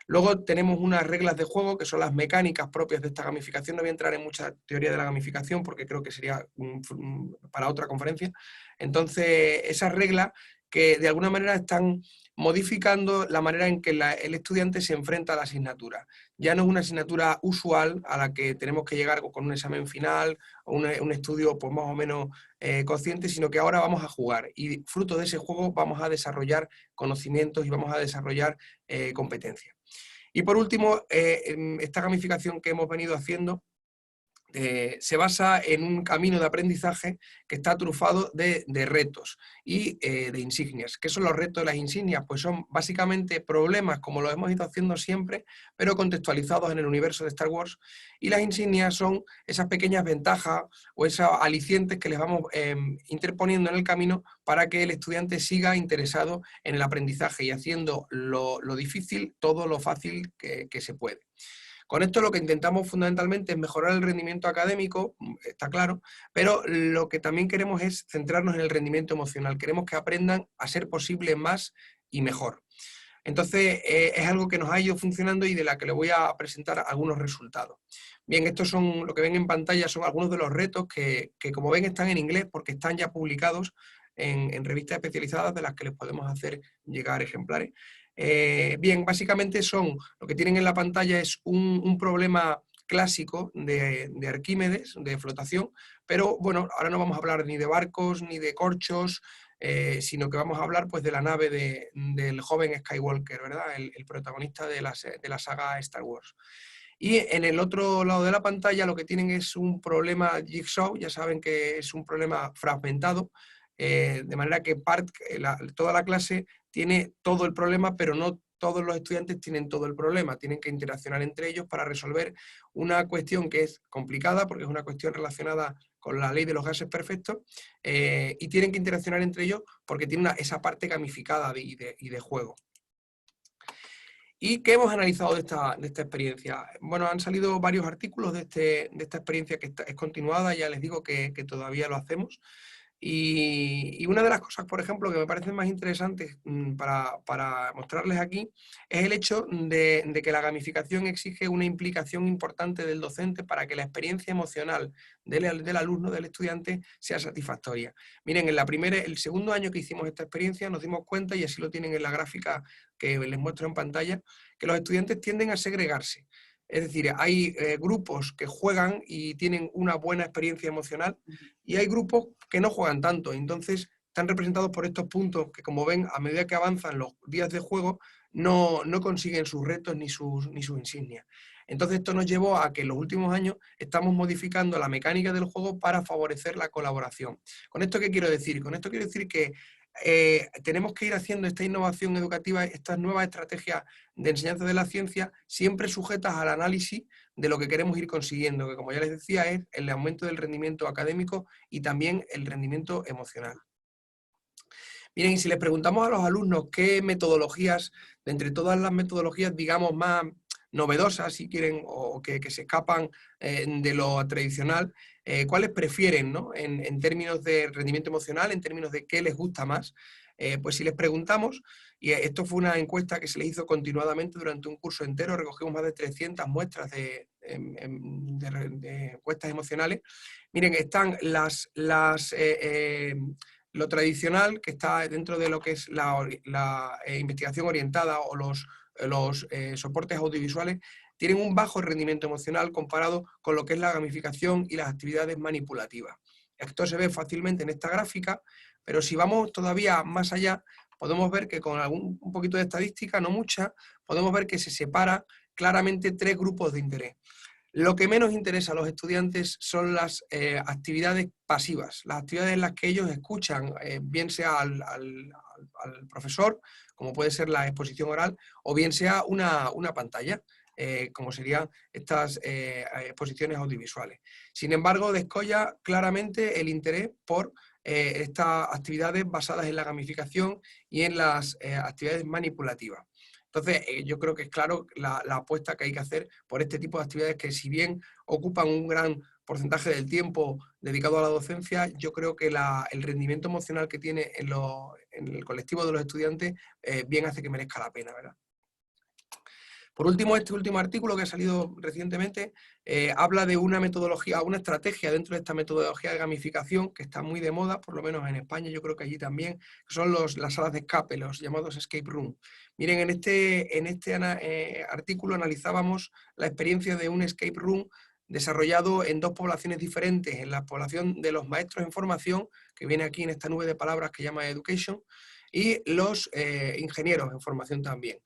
Luego tenemos unas reglas de juego que son las mecánicas propias de esta gamificación. No voy a entrar en mucha teoría de la gamificación porque creo que sería para otra conferencia. Entonces, esas reglas que de alguna manera están modificando la manera en que el estudiante se enfrenta a la asignatura. Ya no es una asignatura usual a la que tenemos que llegar con un examen final o un estudio pues, más o menos consciente, sino que ahora vamos a jugar y fruto de ese juego vamos a desarrollar conocimientos y vamos a desarrollar competencias. Y por último, esta gamificación que hemos venido haciendo se basa en un camino de aprendizaje que está trufado de retos y de insignias. ¿Qué son los retos de las insignias? Pues son básicamente problemas como lo hemos ido haciendo siempre, pero contextualizados en el universo de Star Wars, y las insignias son esas pequeñas ventajas o esos alicientes que les vamos interponiendo en el camino para que el estudiante siga interesado en el aprendizaje y haciendo lo difícil todo lo fácil que se puede. Con esto lo que intentamos fundamentalmente es mejorar el rendimiento académico, está claro, pero lo que también queremos es centrarnos en el rendimiento emocional. Queremos que aprendan a ser posible más y mejor. Entonces, es algo que nos ha ido funcionando y de la que le voy a presentar algunos resultados. Bien, estos son, lo que ven en pantalla son algunos de los retos que como ven están en inglés porque están ya publicados en revistas especializadas de las que les podemos hacer llegar ejemplares. Bien, básicamente son, lo que tienen en la pantalla es un problema clásico de Arquímedes, de flotación, pero bueno, ahora no vamos a hablar ni de barcos ni de corchos, sino que vamos a hablar pues de la nave del joven Skywalker, ¿verdad? El protagonista de la saga Star Wars. Y en el otro lado de la pantalla lo que tienen es un problema Jigsaw, ya saben que es un problema fragmentado, de manera que toda la clase tiene todo el problema, pero no todos los estudiantes tienen todo el problema, tienen que interaccionar entre ellos para resolver una cuestión que es complicada, porque es una cuestión relacionada con la ley de los gases perfectos, y tienen que interaccionar entre ellos porque tiene esa parte gamificada y de juego. ¿Y qué hemos analizado de esta experiencia? Bueno, han salido varios artículos de esta experiencia que es continuada, ya les digo que todavía lo hacemos. Y una de las cosas, por ejemplo, que me parecen más interesantes para mostrarles aquí, es el hecho de que la gamificación exige una implicación importante del docente para que la experiencia emocional del alumno, del estudiante, sea satisfactoria. Miren, el segundo año que hicimos esta experiencia nos dimos cuenta, y así lo tienen en la gráfica que les muestro en pantalla, que los estudiantes tienden a segregarse. Es decir, hay grupos que juegan y tienen una buena experiencia emocional y hay grupos que no juegan tanto. Entonces están representados por estos puntos que, como ven, a medida que avanzan los días de juego, no consiguen sus retos ni sus insignias. Entonces esto nos llevó a que en los últimos años estamos modificando la mecánica del juego para favorecer la colaboración. ¿Con esto qué quiero decir? Con esto quiero decir que tenemos que ir haciendo esta innovación educativa, estas nuevas estrategias de enseñanza de la ciencia, siempre sujetas al análisis de lo que queremos ir consiguiendo, que como ya les decía es el aumento del rendimiento académico y también el rendimiento emocional. Miren, y si les preguntamos a los alumnos qué metodologías, de entre todas las metodologías, digamos, más novedosas, si quieren, o que se escapan de lo tradicional, cuáles prefieren, ¿no? En términos de rendimiento emocional, en términos de qué les gusta más, pues si les preguntamos, y esto fue una encuesta que se le hizo continuadamente durante un curso entero, recogimos más de 300 muestras de encuestas emocionales. Miren, están lo tradicional, que está dentro de lo que es la investigación orientada o los soportes audiovisuales, tienen un bajo rendimiento emocional comparado con lo que es la gamificación y las actividades manipulativas. Esto se ve fácilmente en esta gráfica, pero si vamos todavía más allá, podemos ver que con un poquito de estadística, no mucha, podemos ver que se separa claramente 3 grupos de interés. Lo que menos interesa a los estudiantes son las actividades pasivas, las actividades en las que ellos escuchan, bien sea al profesor, como puede ser la exposición oral, o bien sea una pantalla, como serían estas exposiciones audiovisuales. Sin embargo, descolla claramente el interés por estas actividades basadas en la gamificación y en las actividades manipulativas. Entonces, yo creo que es claro la apuesta que hay que hacer por este tipo de actividades que, si bien ocupan un gran porcentaje del tiempo dedicado a la docencia, yo creo que el rendimiento emocional que tiene en el colectivo de los estudiantes bien hace que merezca la pena, ¿verdad? Por último, este último artículo que ha salido recientemente habla de una metodología, una estrategia dentro de esta metodología de gamificación que está muy de moda, por lo menos en España, yo creo que allí también, que son las salas de escape, los llamados escape room. Miren, en este artículo analizábamos la experiencia de un escape room desarrollado en 2 poblaciones diferentes, en la población de los maestros en formación, que viene aquí en esta nube de palabras que llama Education, y los ingenieros en formación también.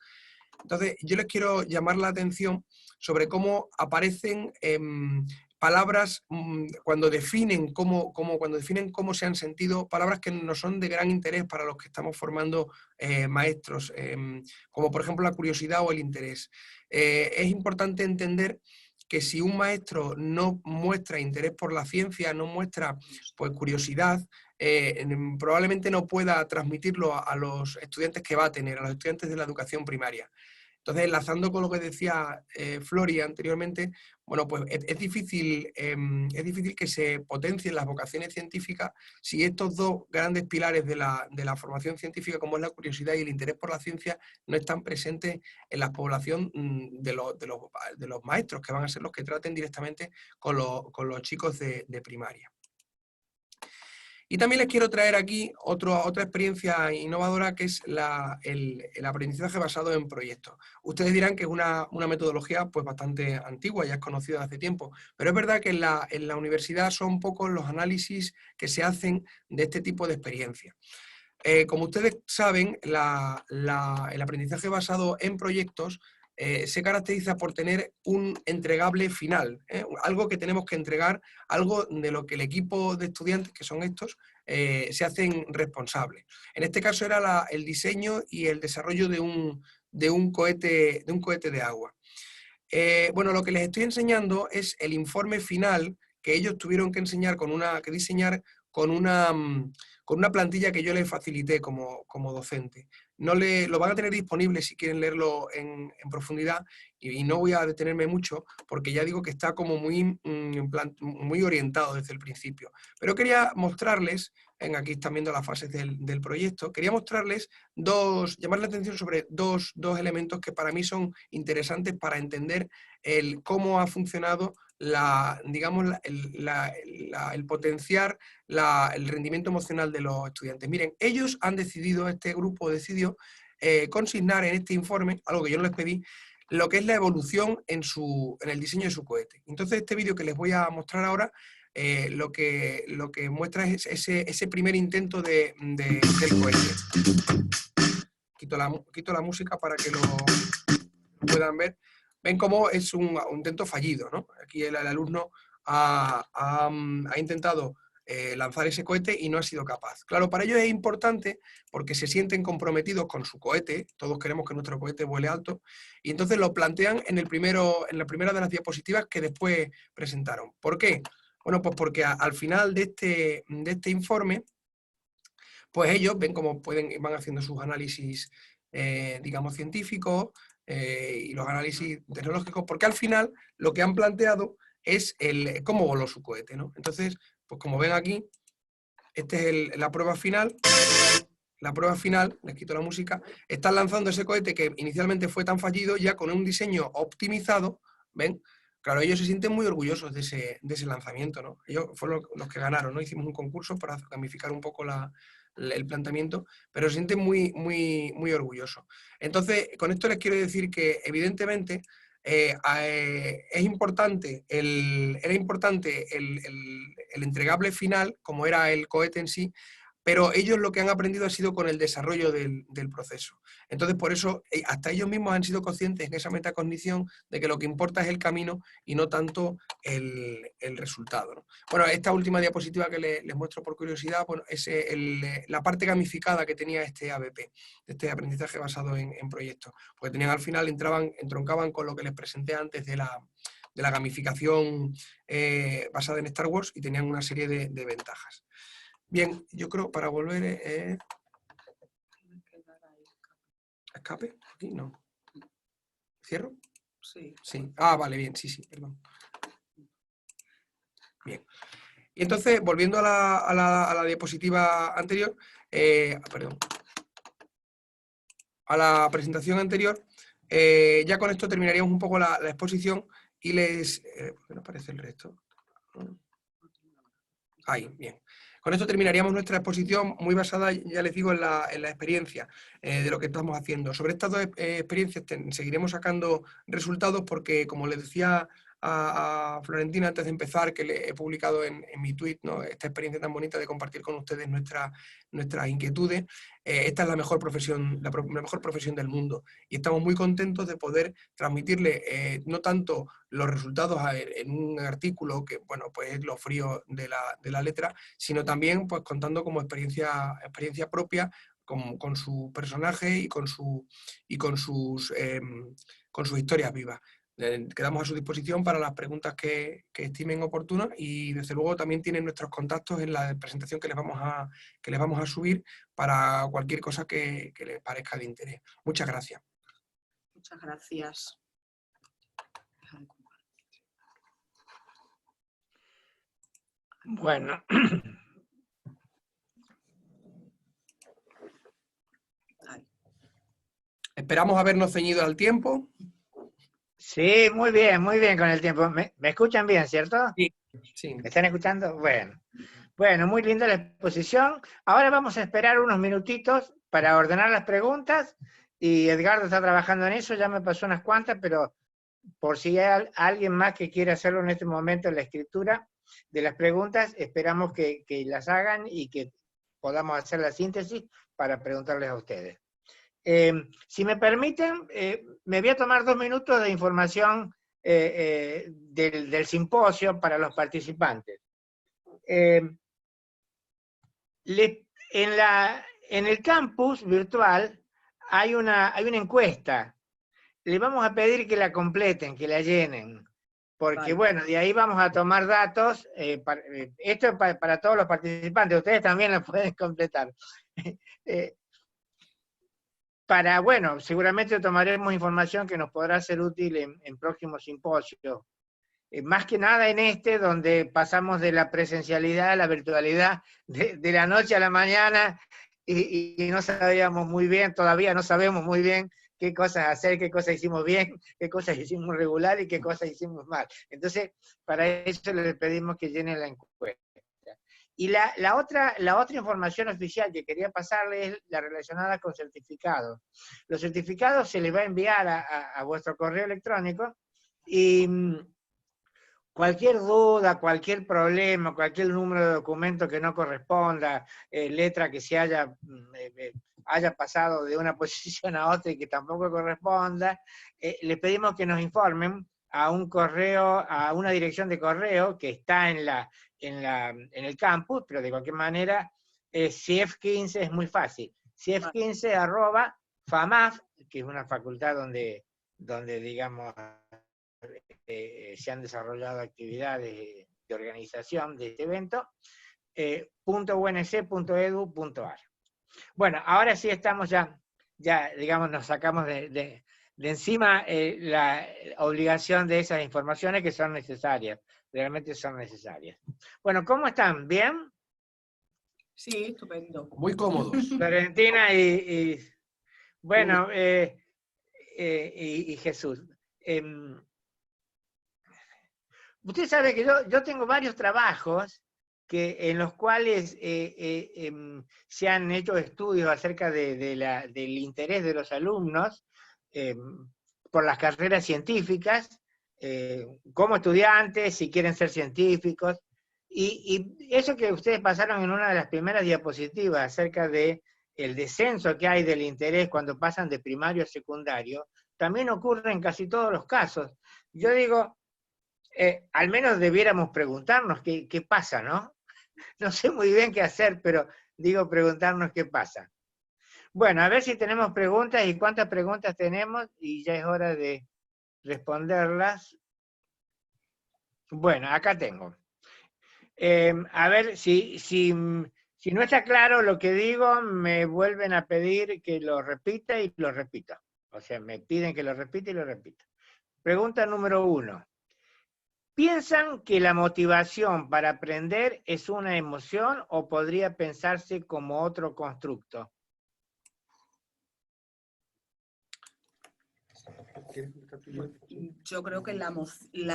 Entonces, yo les quiero llamar la atención sobre cómo aparecen palabras cuando definen cómo se han sentido, palabras que no son de gran interés para los que estamos formando maestros, como por ejemplo la curiosidad o el interés. Es importante entender que si un maestro no muestra interés por la ciencia, no muestra pues, curiosidad, probablemente no pueda transmitirlo a los estudiantes que va a tener, a los estudiantes de la educación primaria. Entonces, enlazando con lo que decía Flori anteriormente, bueno, pues es difícil que se potencien las vocaciones científicas si estos dos grandes pilares de la formación científica, como es la curiosidad y el interés por la ciencia, no están presentes en la población de los maestros, que van a ser los que traten directamente con los chicos de primaria. Y también les quiero traer aquí otra experiencia innovadora, que es el aprendizaje basado en proyectos. Ustedes dirán que es una metodología pues bastante antigua, ya es conocida hace tiempo, pero es verdad que en la universidad son pocos los análisis que se hacen de este tipo de experiencias. Como ustedes saben, el aprendizaje basado en proyectos se caracteriza por tener un entregable final, algo que tenemos que entregar, algo de lo que el equipo de estudiantes, que son estos, se hacen responsables. En este caso era el diseño y el desarrollo de un cohete de agua. Bueno, lo que les estoy enseñando es el informe final que ellos tuvieron que diseñar con una plantilla que yo les facilité como docente. Lo van a tener disponible si quieren leerlo en profundidad, y no voy a detenerme mucho porque ya digo que está como muy orientado desde el principio. Pero quería mostrarles, aquí están viendo las fases del proyecto, quería mostrarles llamar la atención sobre dos elementos que para mí son interesantes para entender cómo ha funcionado el potenciar el rendimiento emocional de los estudiantes. Miren, ellos han decidido, este grupo decidió consignar en este informe, algo que yo no les pedí, lo que es la evolución en el diseño de su cohete. Entonces, este vídeo que les voy a mostrar ahora, lo que muestra es ese primer intento del cohete. Quito la música para que lo puedan ver. Ven cómo es un intento fallido, ¿no? Aquí el alumno ha intentado lanzar ese cohete y no ha sido capaz. Claro, para ellos es importante porque se sienten comprometidos con su cohete, todos queremos que nuestro cohete vuele alto, y entonces lo plantean en la primera de las diapositivas que después presentaron. ¿Por qué? Bueno, pues porque al final de este informe, pues ellos ven cómo van haciendo sus análisis, digamos, científicos, y los análisis tecnológicos, porque al final lo que han planteado es cómo voló su cohete, ¿no? Entonces, pues como ven aquí, esta es la prueba final. La prueba final, les quito la música, están lanzando ese cohete que inicialmente fue tan fallido, ya con un diseño optimizado, ¿ven? Claro, ellos se sienten muy orgullosos de ese lanzamiento, ¿no? Ellos fueron los que ganaron, ¿no? Hicimos un concurso para gamificar un poco el planteamiento, pero se sienten muy, muy, muy orgullosos. Entonces, con esto les quiero decir que, evidentemente, era importante el entregable final, como era el cohete en sí, pero ellos lo que han aprendido ha sido con el desarrollo del proceso. Entonces, por eso, hasta ellos mismos han sido conscientes en esa metacognición de que lo que importa es el camino y no tanto el resultado, ¿no? Bueno, esta última diapositiva que les muestro por curiosidad, bueno, es la parte gamificada que tenía este ABP, este aprendizaje basado en proyectos. Porque tenían al final, entroncaban con lo que les presenté antes de la gamificación basada en Star Wars, y tenían una serie de ventajas. Bien, yo creo, para volver... ¿Escape? Aquí no. ¿Cierro? Sí. Sí. Ah, vale, bien, sí, perdón. Bien. Y entonces, volviendo a la diapositiva anterior, perdón, a la presentación anterior, ya con esto terminaríamos un poco la exposición y ¿por qué no aparece el resto? Ahí, bien. Con esto terminaríamos nuestra exposición, muy basada, ya les digo, en la experiencia de lo que estamos haciendo. Sobre estas dos experiencias seguiremos sacando resultados porque, como les decía a Florentina antes de empezar, que le he publicado en mi tweet, ¿no?, esta experiencia tan bonita de compartir con ustedes nuestras inquietudes, esta es la mejor profesión del mundo, y estamos muy contentos de poder transmitirle no tanto los resultados en un artículo que, bueno, pues es lo frío de la letra, sino también pues contando como experiencia propia con su personaje y con sus historias vivas. Quedamos a su disposición para las preguntas que estimen oportunas, y desde luego también tienen nuestros contactos en la presentación que les vamos a subir para cualquier cosa que les parezca de interés. Muchas gracias. Muchas gracias. Bueno. Esperamos habernos ceñido al tiempo. Sí, muy bien con el tiempo. ¿Me escuchan bien, cierto? Sí, sí. ¿Me están escuchando? Bueno, muy linda la exposición. Ahora vamos a esperar unos minutitos para ordenar las preguntas y Edgardo está trabajando en eso, ya me pasó unas cuantas, pero por si hay alguien más que quiera hacerlo en este momento en la escritura de las preguntas, esperamos que las hagan y que podamos hacer la síntesis para preguntarles a ustedes. Si me permiten, me voy a tomar 2 minutos de información del simposio para los participantes. En el campus virtual hay una encuesta. Le vamos a pedir que la completen, que la llenen, porque Vale. bueno, de ahí vamos a tomar datos. Esto es para todos los participantes, ustedes también la pueden completar. Bueno, seguramente tomaremos información que nos podrá ser útil en próximos simposios. Más que nada en donde pasamos de la presencialidad a la virtualidad, de la noche a la mañana, y no sabíamos muy bien, todavía no sabemos muy bien qué cosas hacer, qué cosas hicimos bien, qué cosas hicimos regular y qué cosas hicimos mal. Entonces, para eso les pedimos que llenen la encuesta. Y la otra información oficial que quería pasarles es la relacionada con certificados. Los certificados se les va a enviar a vuestro correo electrónico y cualquier duda, cualquier problema, cualquier número de documento que no corresponda, letra que se haya pasado de una posición a otra y que tampoco corresponda, les pedimos que nos informen a un correo, a una dirección de correo que está en el campus, pero de cualquier manera, CIEF15 es muy fácil. CIEF15@FAMAF, que es una facultad donde digamos, se han desarrollado actividades de organización de este evento, .unc.edu.ar. Bueno, ahora sí estamos ya digamos, nos sacamos de encima la obligación de esas informaciones que son necesarias, realmente son necesarias. Bueno, ¿cómo están? ¿Bien? Sí, estupendo. Muy cómodos. Florentina bueno, y Jesús. Usted sabe que yo tengo varios trabajos en los cuales se han hecho estudios acerca del interés de los alumnos por las carreras científicas, como estudiantes, si quieren ser científicos, y eso que ustedes pasaron en una de las primeras diapositivas acerca del descenso que hay del interés cuando pasan de primario a secundario, también ocurre en casi todos los casos. Yo digo, al menos debiéramos preguntarnos qué pasa, ¿no? No sé muy bien qué hacer, pero digo preguntarnos qué pasa. Bueno, a ver si tenemos preguntas y cuántas preguntas tenemos, y ya es hora de responderlas. Bueno, acá tengo. A ver, si no está claro lo que digo, me vuelven a pedir que lo repita y lo repita. O sea, me piden que lo repita y lo repita. Pregunta número 1. ¿Piensan que la motivación para aprender es una emoción o podría pensarse como otro constructo? Yo creo que la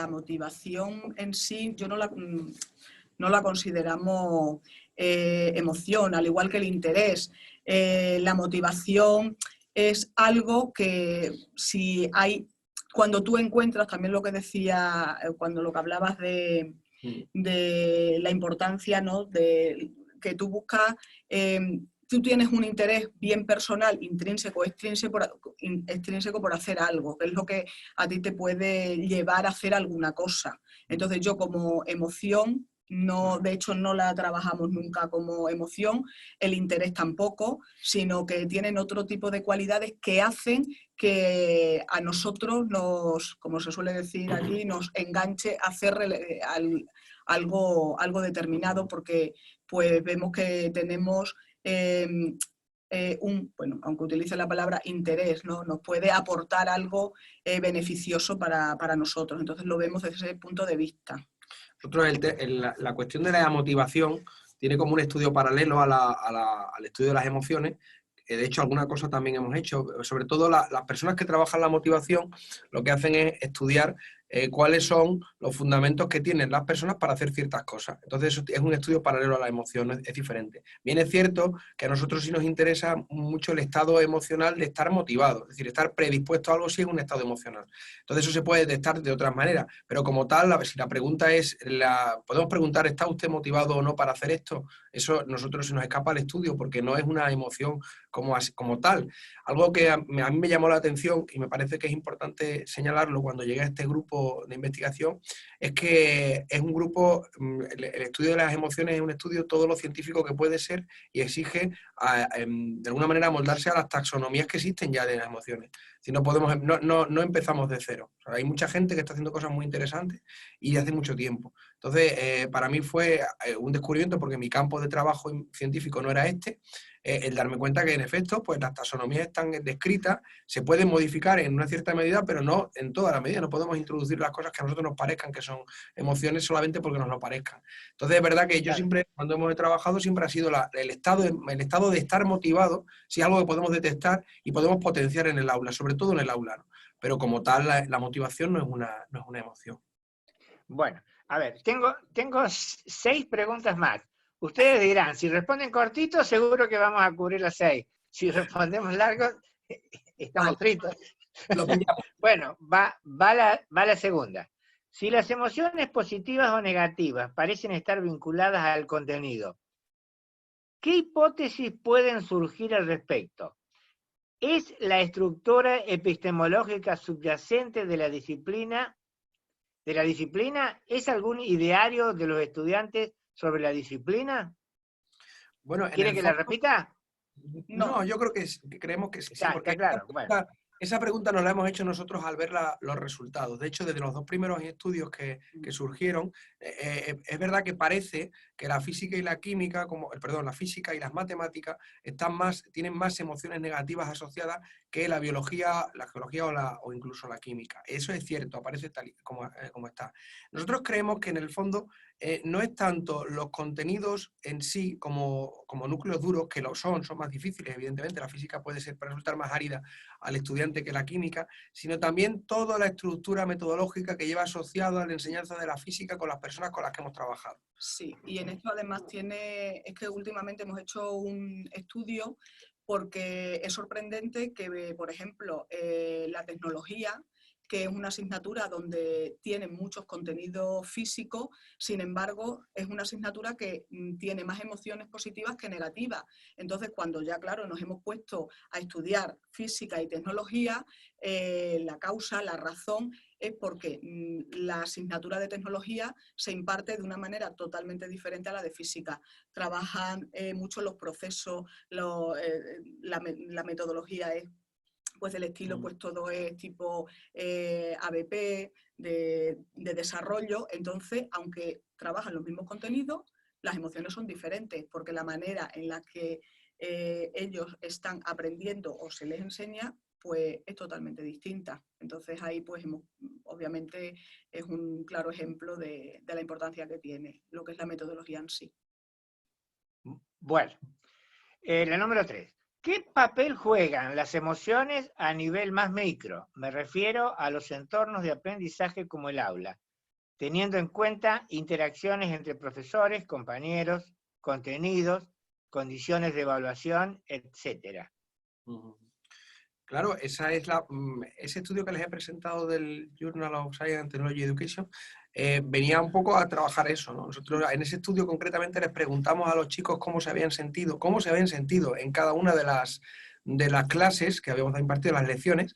motivación en sí, yo no la consideramos emoción, al igual que el interés. La motivación es algo que si hay, cuando tú encuentras, también lo que decía, cuando lo que hablabas de la importancia, ¿no?, de que tú buscas, tú tienes un interés bien personal, intrínseco, extrínseco por hacer algo, que es lo que a ti te puede llevar a hacer alguna cosa. Entonces yo como emoción, no, de hecho no la trabajamos nunca como emoción, el interés tampoco, sino que tienen otro tipo de cualidades que hacen que a nosotros nos, como se suele decir aquí, nos enganche a hacer algo determinado, porque pues vemos que tenemos bueno, aunque utilice la palabra interés, ¿no? Nos puede aportar algo beneficioso para nosotros. Entonces lo vemos desde ese punto de vista. Nosotros la cuestión de la motivación tiene como un estudio paralelo al estudio de las emociones. De hecho, alguna cosa también hemos hecho. Sobre todo las personas que trabajan la motivación lo que hacen es estudiar cuáles son los fundamentos que tienen las personas para hacer ciertas cosas. Entonces, eso es un estudio paralelo a la emoción, es diferente. Bien es cierto que a nosotros sí nos interesa mucho el estado emocional de estar motivado, es decir, estar predispuesto a algo sí es un estado emocional. Entonces, eso se puede detectar de otras maneras, pero como tal, si la pregunta es, podemos preguntar, ¿está usted motivado o no para hacer esto? Eso nosotros se nos escapa al estudio porque no es una emoción como tal. Algo que a mí me llamó la atención y me parece que es importante señalarlo cuando llegué a este grupo de investigación, es que es un grupo, el estudio de las emociones es un estudio todo lo científico que puede ser y exige de alguna manera moldarse a las taxonomías que existen ya de las emociones. Si no podemos, no empezamos de cero. O sea, hay mucha gente que está haciendo cosas muy interesantes y de hace mucho tiempo. Entonces, para mí fue un descubrimiento porque mi campo de trabajo científico no era este, el darme cuenta que en efecto pues las taxonomías están descritas, se pueden modificar en una cierta medida, pero no en toda la medida. No podemos introducir las cosas que a nosotros nos parezcan que son emociones solamente porque nos lo parezcan. Entonces, es verdad que yo siempre, cuando hemos trabajado, siempre ha sido el estado de estar motivado, si es algo que podemos detectar y podemos potenciar en el aula, sobre todo en el aula, ¿no? Pero como tal, la motivación no es una emoción. Bueno, a ver, tengo 6 preguntas más. Ustedes dirán, si responden cortitos, seguro que vamos a cubrir las 6. Si respondemos largos, estamos fritos. Bueno, va la segunda. Si las emociones positivas o negativas parecen estar vinculadas al contenido, ¿qué hipótesis pueden surgir al respecto? ¿Es la estructura epistemológica subyacente de la disciplina? ¿Es algún ideario de los estudiantes sobre la disciplina? Bueno, ¿Quiere que la repita? No, yo creo que creemos que sí. Está claro. Bueno. Esa pregunta nos la hemos hecho nosotros al ver los resultados. De hecho, desde los 2 primeros estudios que surgieron, es verdad que parece que la física y la química, la física y las matemáticas tienen más emociones negativas asociadas que la biología, la geología o incluso la química. Eso es cierto, aparece tal como está. Nosotros creemos que en el fondo no es tanto los contenidos en sí como núcleos duros, que son más difíciles, evidentemente. La física puede resultar más árida al estudiante que la química, sino también toda la estructura metodológica que lleva asociada a la enseñanza de la física con las personas con las que hemos trabajado. Sí, y en esto además es que últimamente hemos hecho un estudio porque es sorprendente que, por ejemplo, la tecnología, que es una asignatura donde tiene muchos contenidos físicos, sin embargo, es una asignatura que tiene más emociones positivas que negativas. Entonces, cuando ya, claro, nos hemos puesto a estudiar física y tecnología, la causa, la razón, es porque la asignatura de tecnología se imparte de una manera totalmente diferente a la de física. Trabajan mucho los procesos, la metodología es pues del estilo, pues todo es tipo ABP, de desarrollo. Entonces, aunque trabajan los mismos contenidos, las emociones son diferentes, porque la manera en la que ellos están aprendiendo o se les enseña, pues es totalmente distinta. Entonces ahí, pues obviamente es un claro ejemplo de la importancia que tiene lo que es la metodología en sí. Bueno, la número 3. ¿Qué papel juegan las emociones a nivel más micro? Me refiero a los entornos de aprendizaje como el aula, teniendo en cuenta interacciones entre profesores, compañeros, contenidos, condiciones de evaluación, etcétera. Claro, ese estudio que les he presentado del Journal of Science and Technology Education venía un poco a trabajar eso, ¿no? Nosotros en ese estudio concretamente les preguntamos a los chicos cómo se habían sentido en cada una de las clases que habíamos impartido, las lecciones,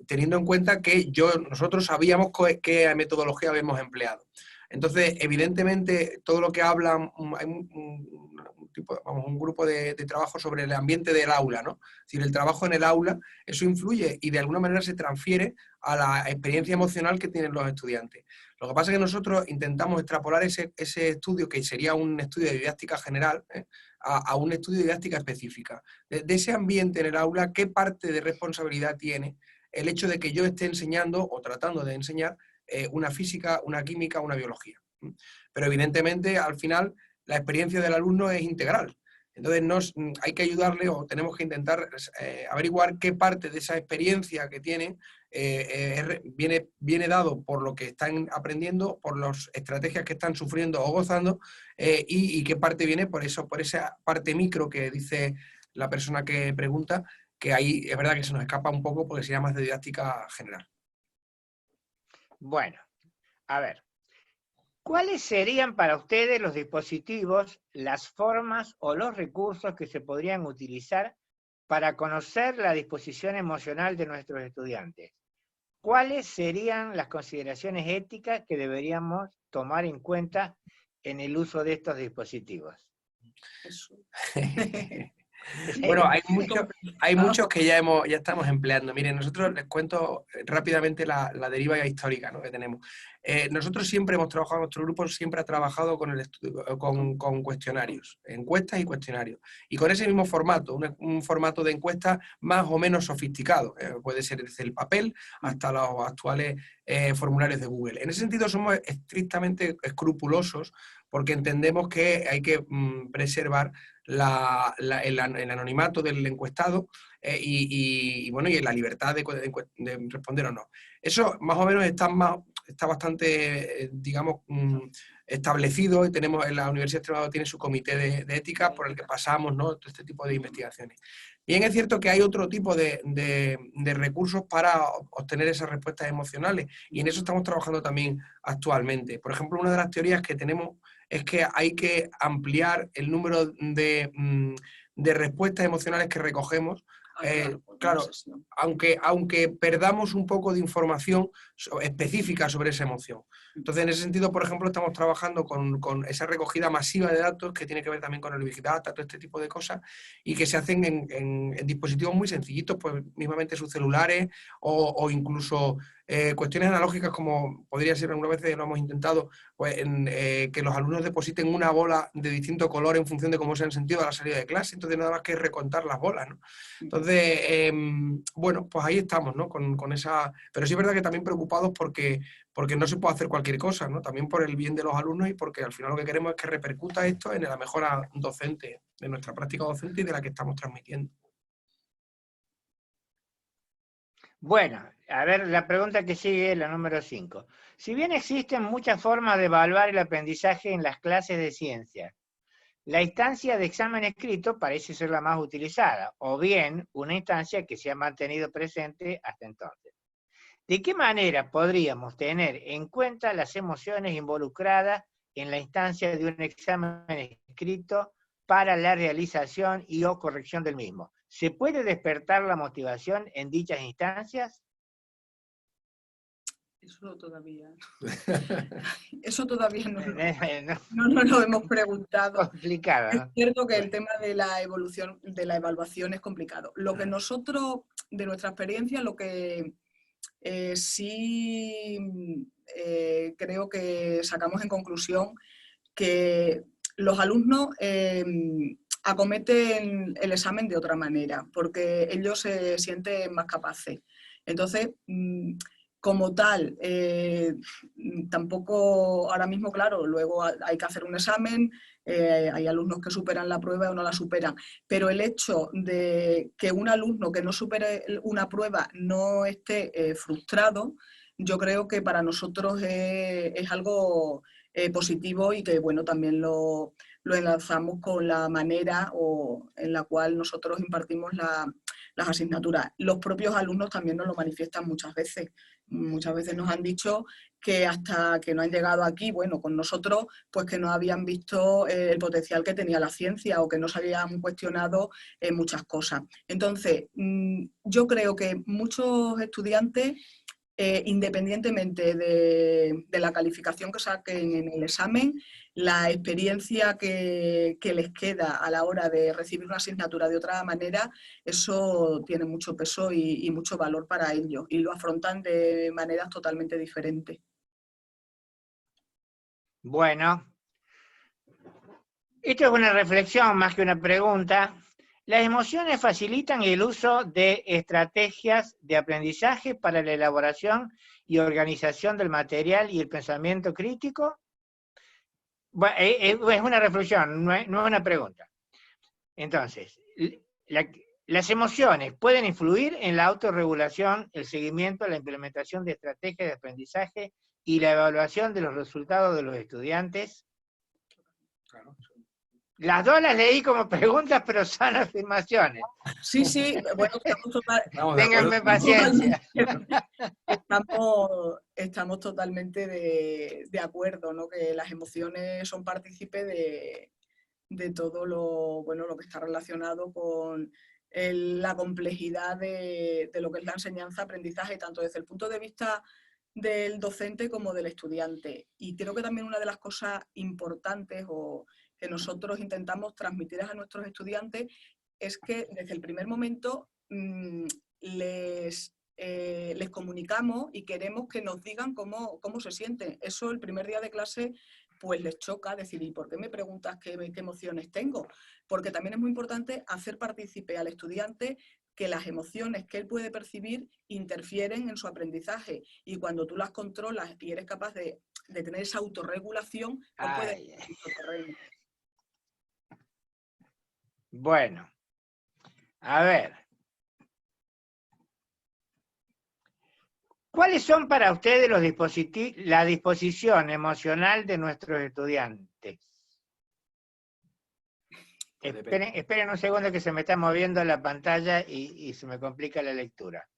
teniendo en cuenta que nosotros sabíamos qué metodología habíamos empleado. Entonces, evidentemente, todo lo que hablan, hay un grupo de trabajo sobre el ambiente del aula, ¿no? Es decir, el trabajo en el aula, eso influye y de alguna manera se transfiere a la experiencia emocional que tienen los estudiantes. Lo que pasa es que nosotros intentamos extrapolar ese estudio, que sería un estudio de didáctica general, a un estudio de didáctica específica. De ese ambiente en el aula, ¿qué parte de responsabilidad tiene el hecho de que yo esté enseñando o tratando de enseñar una física, una química, una biología? Pero evidentemente, al final, la experiencia del alumno es integral. Entonces hay que ayudarle, o tenemos que intentar averiguar qué parte de esa experiencia que tiene viene dado por lo que están aprendiendo, por las estrategias que están sufriendo o gozando, y qué parte viene por esa parte micro que dice la persona que pregunta, que ahí es verdad que se nos escapa un poco porque sería más de didáctica general. Bueno, a ver. ¿Cuáles serían para ustedes los dispositivos, las formas o los recursos que se podrían utilizar para conocer la disposición emocional de nuestros estudiantes? ¿Cuáles serían las consideraciones éticas que deberíamos tomar en cuenta en el uso de estos dispositivos? Bueno, hay muchos que ya estamos empleando. Miren, nosotros les cuento rápidamente la deriva histórica, ¿no?, que tenemos. Nosotros siempre hemos trabajado, nuestro grupo siempre ha trabajado con cuestionarios, encuestas y cuestionarios. Y con ese mismo formato, un formato de encuesta más o menos sofisticado. Puede ser desde el papel hasta los actuales formularios de Google. En ese sentido somos estrictamente escrupulosos porque entendemos que hay que preservar el anonimato del encuestado y la libertad de responder o no. Eso más o menos está bastante, digamos, establecido, y tenemos en la Universidad de Extremadura tiene su comité de ética por el que pasamos, ¿no?, todo este tipo de investigaciones. Bien, es cierto que hay otro tipo de recursos para obtener esas respuestas emocionales, y en eso estamos trabajando también actualmente. Por ejemplo, una de las teorías que tenemos es que hay que ampliar el número de respuestas emocionales que recogemos. Claro, aunque perdamos un poco de información específica sobre esa emoción. Entonces, en ese sentido, por ejemplo, estamos trabajando con esa recogida masiva de datos que tiene que ver también con el Big Data, todo este tipo de cosas, y que se hacen en dispositivos muy sencillitos, pues mismamente sus celulares o incluso cuestiones analógicas, como podría ser, algunas veces lo hemos intentado, pues que los alumnos depositen una bola de distinto color en función de cómo se han sentido a la salida de clase. Entonces nada más que recontar las bolas, ¿no? Entonces, bueno, pues ahí estamos, ¿no?, con esa... Pero sí es verdad que también preocupados porque no se puede hacer cualquier cosa, ¿no?, también por el bien de los alumnos y porque al final lo que queremos es que repercuta esto en la mejora docente, de nuestra práctica docente y de la que estamos transmitiendo. Bueno, a ver, la pregunta que sigue es la número 5. Si bien existen muchas formas de evaluar el aprendizaje en las clases de ciencia, la instancia de examen escrito parece ser la más utilizada, o bien una instancia que se ha mantenido presente hasta entonces. ¿De qué manera podríamos tener en cuenta las emociones involucradas en la instancia de un examen escrito para la realización y o corrección del mismo? ¿Se puede despertar la motivación en dichas instancias? Eso todavía no lo hemos preguntado. Complicado, ¿no? Es cierto que el tema de la evaluación es complicado. Lo que nosotros, de nuestra experiencia, lo que sí creo que sacamos en conclusión, que los alumnos acometen el examen de otra manera, porque ellos se sienten más capaces. Entonces, como tal, tampoco ahora mismo, claro, luego hay que hacer un examen, hay alumnos que superan la prueba o no la superan, pero el hecho de que un alumno que no supere una prueba no esté frustrado, yo creo que para nosotros es algo positivo, y que, bueno, también lo enlazamos con la manera en la cual nosotros impartimos las asignaturas. Los propios alumnos también nos lo manifiestan muchas veces. Muchas veces nos han dicho que hasta que no han llegado aquí, bueno, con nosotros, pues que no habían visto el potencial que tenía la ciencia, o que no se habían cuestionado muchas cosas. Entonces, yo creo que muchos estudiantes independientemente de la calificación que saquen en el examen, la experiencia que les queda a la hora de recibir una asignatura de otra manera, eso tiene mucho peso y mucho valor para ellos, y lo afrontan de maneras totalmente diferentes. Bueno, esto es una reflexión más que una pregunta. ¿Las emociones facilitan el uso de estrategias de aprendizaje para la elaboración y organización del material y el pensamiento crítico? Bueno, es una reflexión, no es una pregunta. Entonces, las emociones pueden influir en la autorregulación, el seguimiento, la implementación de estrategias de aprendizaje y la evaluación de los resultados de los estudiantes. Claro. Las dos las leí como preguntas, pero son afirmaciones. Sí, sí, bueno, Ténganme paciencia. Estamos totalmente de acuerdo, ¿no? Que las emociones son partícipes de todo lo que está relacionado con la complejidad de lo que es la enseñanza-aprendizaje, tanto desde el punto de vista del docente como del estudiante. Y creo que también una de las cosas importantes o que nosotros intentamos transmitir a nuestros estudiantes es que desde el primer momento les comunicamos y queremos que nos digan cómo se sienten. Eso el primer día de clase pues les choca decir, ¿y por qué me preguntas qué emociones tengo? Porque también es muy importante hacer partícipe al estudiante que las emociones que él puede percibir interfieren en su aprendizaje, y cuando tú las controlas y eres capaz de tener esa autorregulación, pues puedes ir en tu terreno. Bueno, a ver. ¿Cuáles son para ustedes la disposición emocional de nuestros estudiantes? Esperen un segundo que se me está moviendo la pantalla y se me complica la lectura.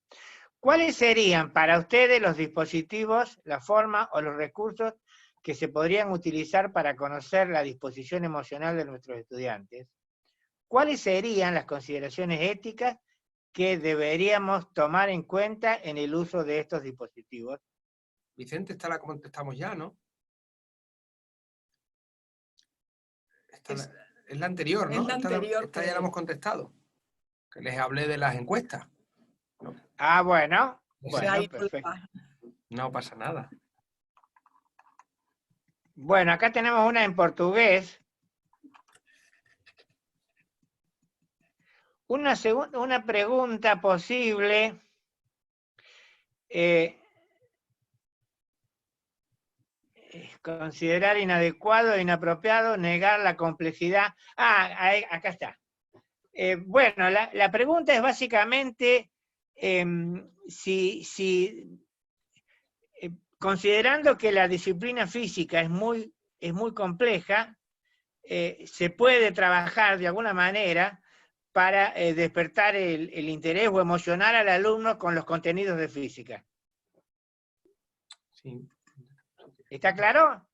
¿Cuáles serían para ustedes los dispositivos, la forma o los recursos que se podrían utilizar para conocer la disposición emocional de nuestros estudiantes? ¿Cuáles serían las consideraciones éticas que deberíamos tomar en cuenta en el uso de estos dispositivos? Vicente, esta la contestamos ya, ¿no? Es la anterior, ¿no? Es la anterior. Esta ya la hemos contestado. Que les hablé de las encuestas. ¿No? Ah, bueno, perfecto. No pasa nada. Bueno, acá tenemos una en portugués. Una pregunta posible. Considerar inadecuado e inapropiado, negar la complejidad. Acá está. Bueno, la pregunta es básicamente considerando que la disciplina física es muy compleja, se puede trabajar de alguna manera para despertar el interés o emocionar al alumno con los contenidos de física. Sí. ¿Está claro?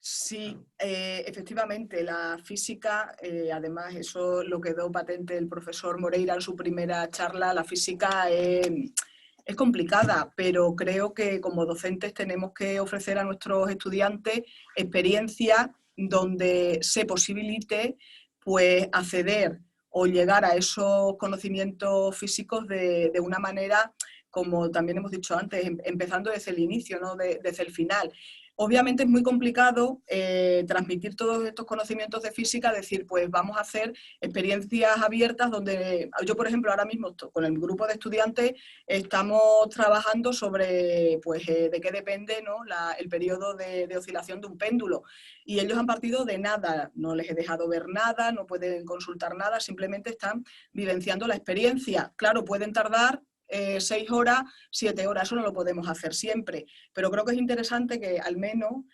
Sí, efectivamente, la física, además eso lo quedó patente el profesor Moreira en su primera charla, la física es complicada, pero creo que como docentes tenemos que ofrecer a nuestros estudiantes experiencias donde se posibilite pues acceder o llegar a esos conocimientos físicos de una manera, como también hemos dicho antes, empezando desde el inicio, ¿no? Desde el final. Obviamente es muy complicado transmitir todos estos conocimientos de física, decir, pues vamos a hacer experiencias abiertas donde yo, por ejemplo, ahora mismo con el grupo de estudiantes estamos trabajando sobre pues, de qué depende, ¿no? el periodo de oscilación de un péndulo. Y ellos han partido de nada, no les he dejado ver nada, no pueden consultar nada, simplemente están vivenciando la experiencia. Claro, pueden tardar 6 horas, 7 horas, eso no lo podemos hacer siempre, pero creo que es interesante que al menos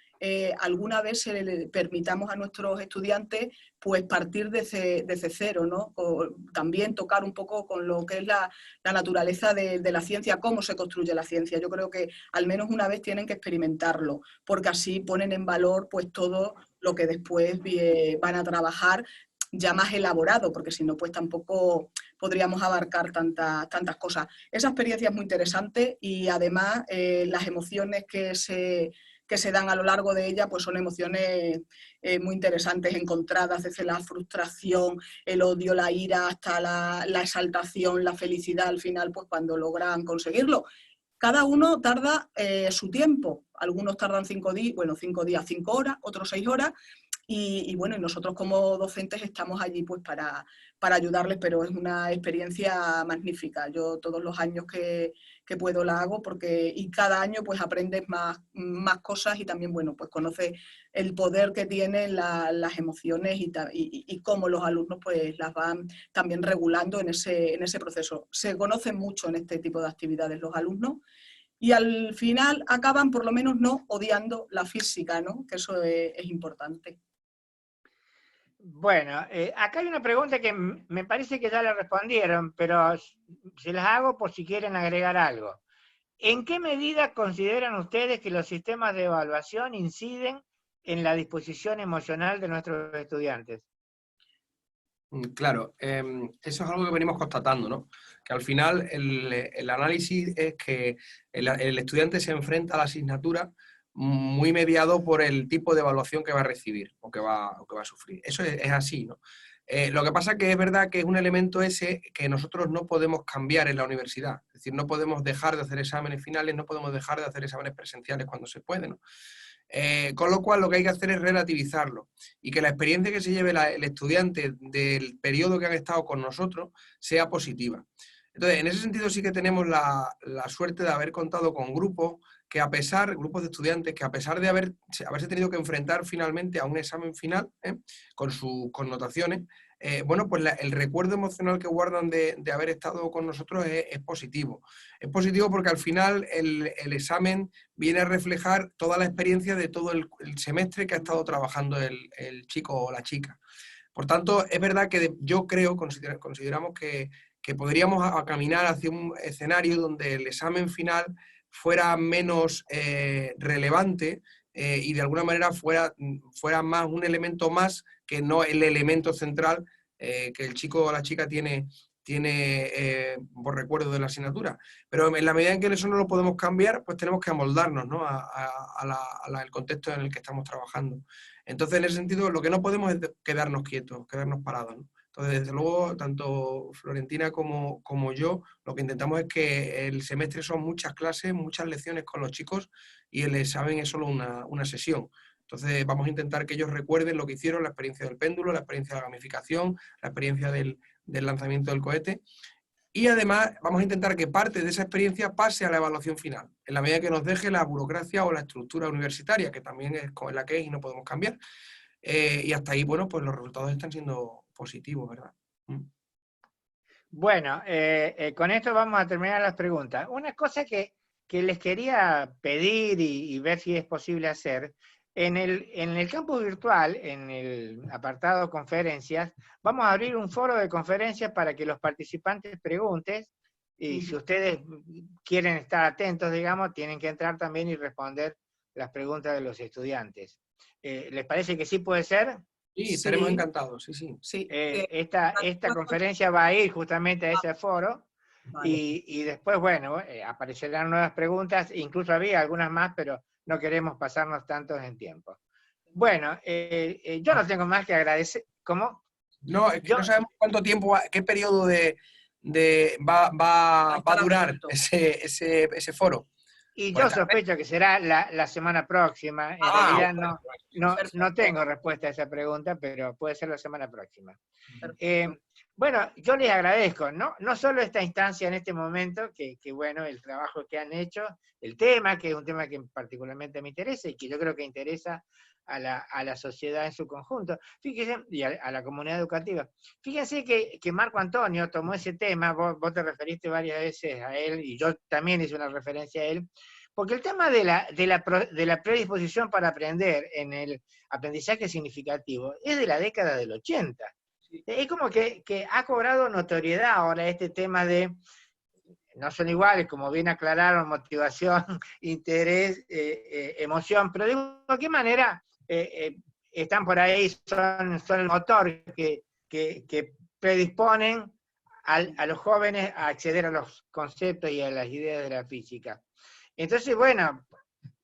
alguna vez se le permitamos a nuestros estudiantes pues partir desde cero, ¿no? O también tocar un poco con lo que es la naturaleza de la ciencia, cómo se construye la ciencia. Yo creo que al menos una vez tienen que experimentarlo, porque así ponen en valor pues todo lo que después van a trabajar ya más elaborado, porque si no, pues tampoco podríamos abarcar tantas cosas. Esa experiencia es muy interesante y además las emociones que se dan a lo largo de ella pues son emociones muy interesantes, encontradas, desde la frustración, el odio, la ira, hasta la exaltación, la felicidad al final, pues cuando logran conseguirlo. Cada uno tarda su tiempo, algunos tardan 5 días, 5 horas, otros 6 horas, y bueno, y nosotros como docentes estamos allí pues para ayudarles, pero es una experiencia magnífica. Yo todos los años que puedo la hago, y cada año pues aprendes más cosas y también, bueno, pues conoces el poder que tienen las emociones y cómo los alumnos pues las van también regulando en ese proceso. Se conocen mucho en este tipo de actividades los alumnos y al final acaban por lo menos no odiando la física, ¿no? Que eso es importante. Bueno, acá hay una pregunta que me parece que ya la respondieron, pero se las hago por si quieren agregar algo. ¿En qué medida consideran ustedes que los sistemas de evaluación inciden en la disposición emocional de nuestros estudiantes? Claro, eso es algo que venimos constatando, ¿no? Que al final el análisis es que el estudiante se enfrenta a la asignatura muy mediado por el tipo de evaluación que va a recibir o que va a sufrir. Eso es así, ¿no? Lo que pasa es que es verdad que es un elemento ese que nosotros no podemos cambiar en la universidad. Es decir, no podemos dejar de hacer exámenes finales, no podemos dejar de hacer exámenes presenciales cuando se puede, ¿no? Con lo cual lo que hay que hacer es relativizarlo y que la experiencia que se lleve el estudiante del periodo que han estado con nosotros sea positiva. Entonces, en ese sentido sí que tenemos la suerte de haber contado con grupos grupos de estudiantes que a pesar de haberse tenido que enfrentar finalmente a un examen final, con sus connotaciones, bueno, pues el recuerdo emocional que guardan de haber estado con nosotros es positivo. Es positivo porque al final el examen viene a reflejar toda la experiencia de todo el semestre que ha estado trabajando el chico o la chica. Por tanto, es verdad que yo creo, consideramos que podríamos caminar hacia un escenario donde el examen final fuera menos relevante y de alguna manera fuera más un elemento más que no el elemento central que el chico o la chica tiene por recuerdo de la asignatura. Pero en la medida en que eso no lo podemos cambiar, pues tenemos que amoldarnos, ¿no? al contexto en el que estamos trabajando. Entonces, en ese sentido, lo que no podemos es quedarnos quietos, quedarnos parados, ¿no? Entonces, desde luego, tanto Florentina como yo, lo que intentamos es que el semestre son muchas clases, muchas lecciones con los chicos y el examen es solo una sesión. Entonces, vamos a intentar que ellos recuerden lo que hicieron, la experiencia del péndulo, la experiencia de la gamificación, la experiencia del lanzamiento del cohete. Y además vamos a intentar que parte de esa experiencia pase a la evaluación final, en la medida que nos deje la burocracia o la estructura universitaria, que también es con la que es y no podemos cambiar. Y hasta ahí, bueno, pues los resultados están siendo positivos, ¿verdad? Bueno, con esto vamos a terminar las preguntas. Una cosa que les quería pedir y ver si es posible hacer, en el campus virtual, en el apartado conferencias, vamos a abrir un foro de conferencias para que los participantes pregunten, y si ustedes quieren estar atentos, digamos, tienen que entrar también y responder las preguntas de los estudiantes. ¿Les parece que sí puede ser? Sí, estaremos encantados, sí. Esta conferencia va a ir justamente a ese foro, vale. y después, bueno, aparecerán nuevas preguntas, incluso había algunas más, pero no queremos pasarnos tantos en tiempo. Bueno, yo no tengo más que agradecer. ¿Cómo? No, es que no sabemos cuánto tiempo, qué periodo va a durar ese foro. Y yo sospecho que será la semana próxima. En realidad no tengo respuesta a esa pregunta, pero puede ser la semana próxima. Bueno, yo les agradezco, ¿no? No solo esta instancia en este momento, que bueno, el trabajo que han hecho, el tema, que es un tema que particularmente me interesa y que yo creo que interesa a la sociedad en su conjunto, fíjense, y a la comunidad educativa. Fíjense que Marco Antonio tomó ese tema, vos te referiste varias veces a él, y yo también hice una referencia a él, porque el tema de la predisposición para aprender en el aprendizaje significativo es de la década del 80. Es como que ha cobrado notoriedad ahora este tema de, no son iguales, como bien aclararon, motivación, interés, emoción, pero de qué manera están por ahí, son el motor que predisponen a los jóvenes a acceder a los conceptos y a las ideas de la física. Entonces, bueno,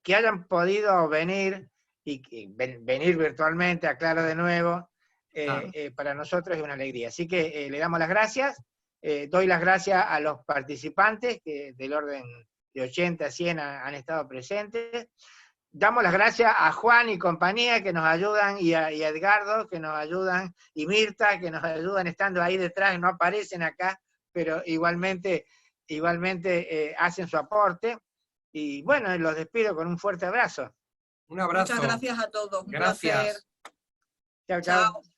que hayan podido venir y venir virtualmente, aclaro de nuevo, para nosotros es una alegría. Así que le damos las gracias, doy las gracias a los participantes, que del orden de 80 a 100 han estado presentes. Damos las gracias a Juan y compañía que nos ayudan, y a Edgardo que nos ayudan, y Mirta que nos ayudan estando ahí detrás, no aparecen acá, pero igualmente hacen su aporte. Y bueno, los despido con un fuerte abrazo. Un abrazo. Muchas gracias a todos. Un Gracias. placer. Chao, chao. Chao.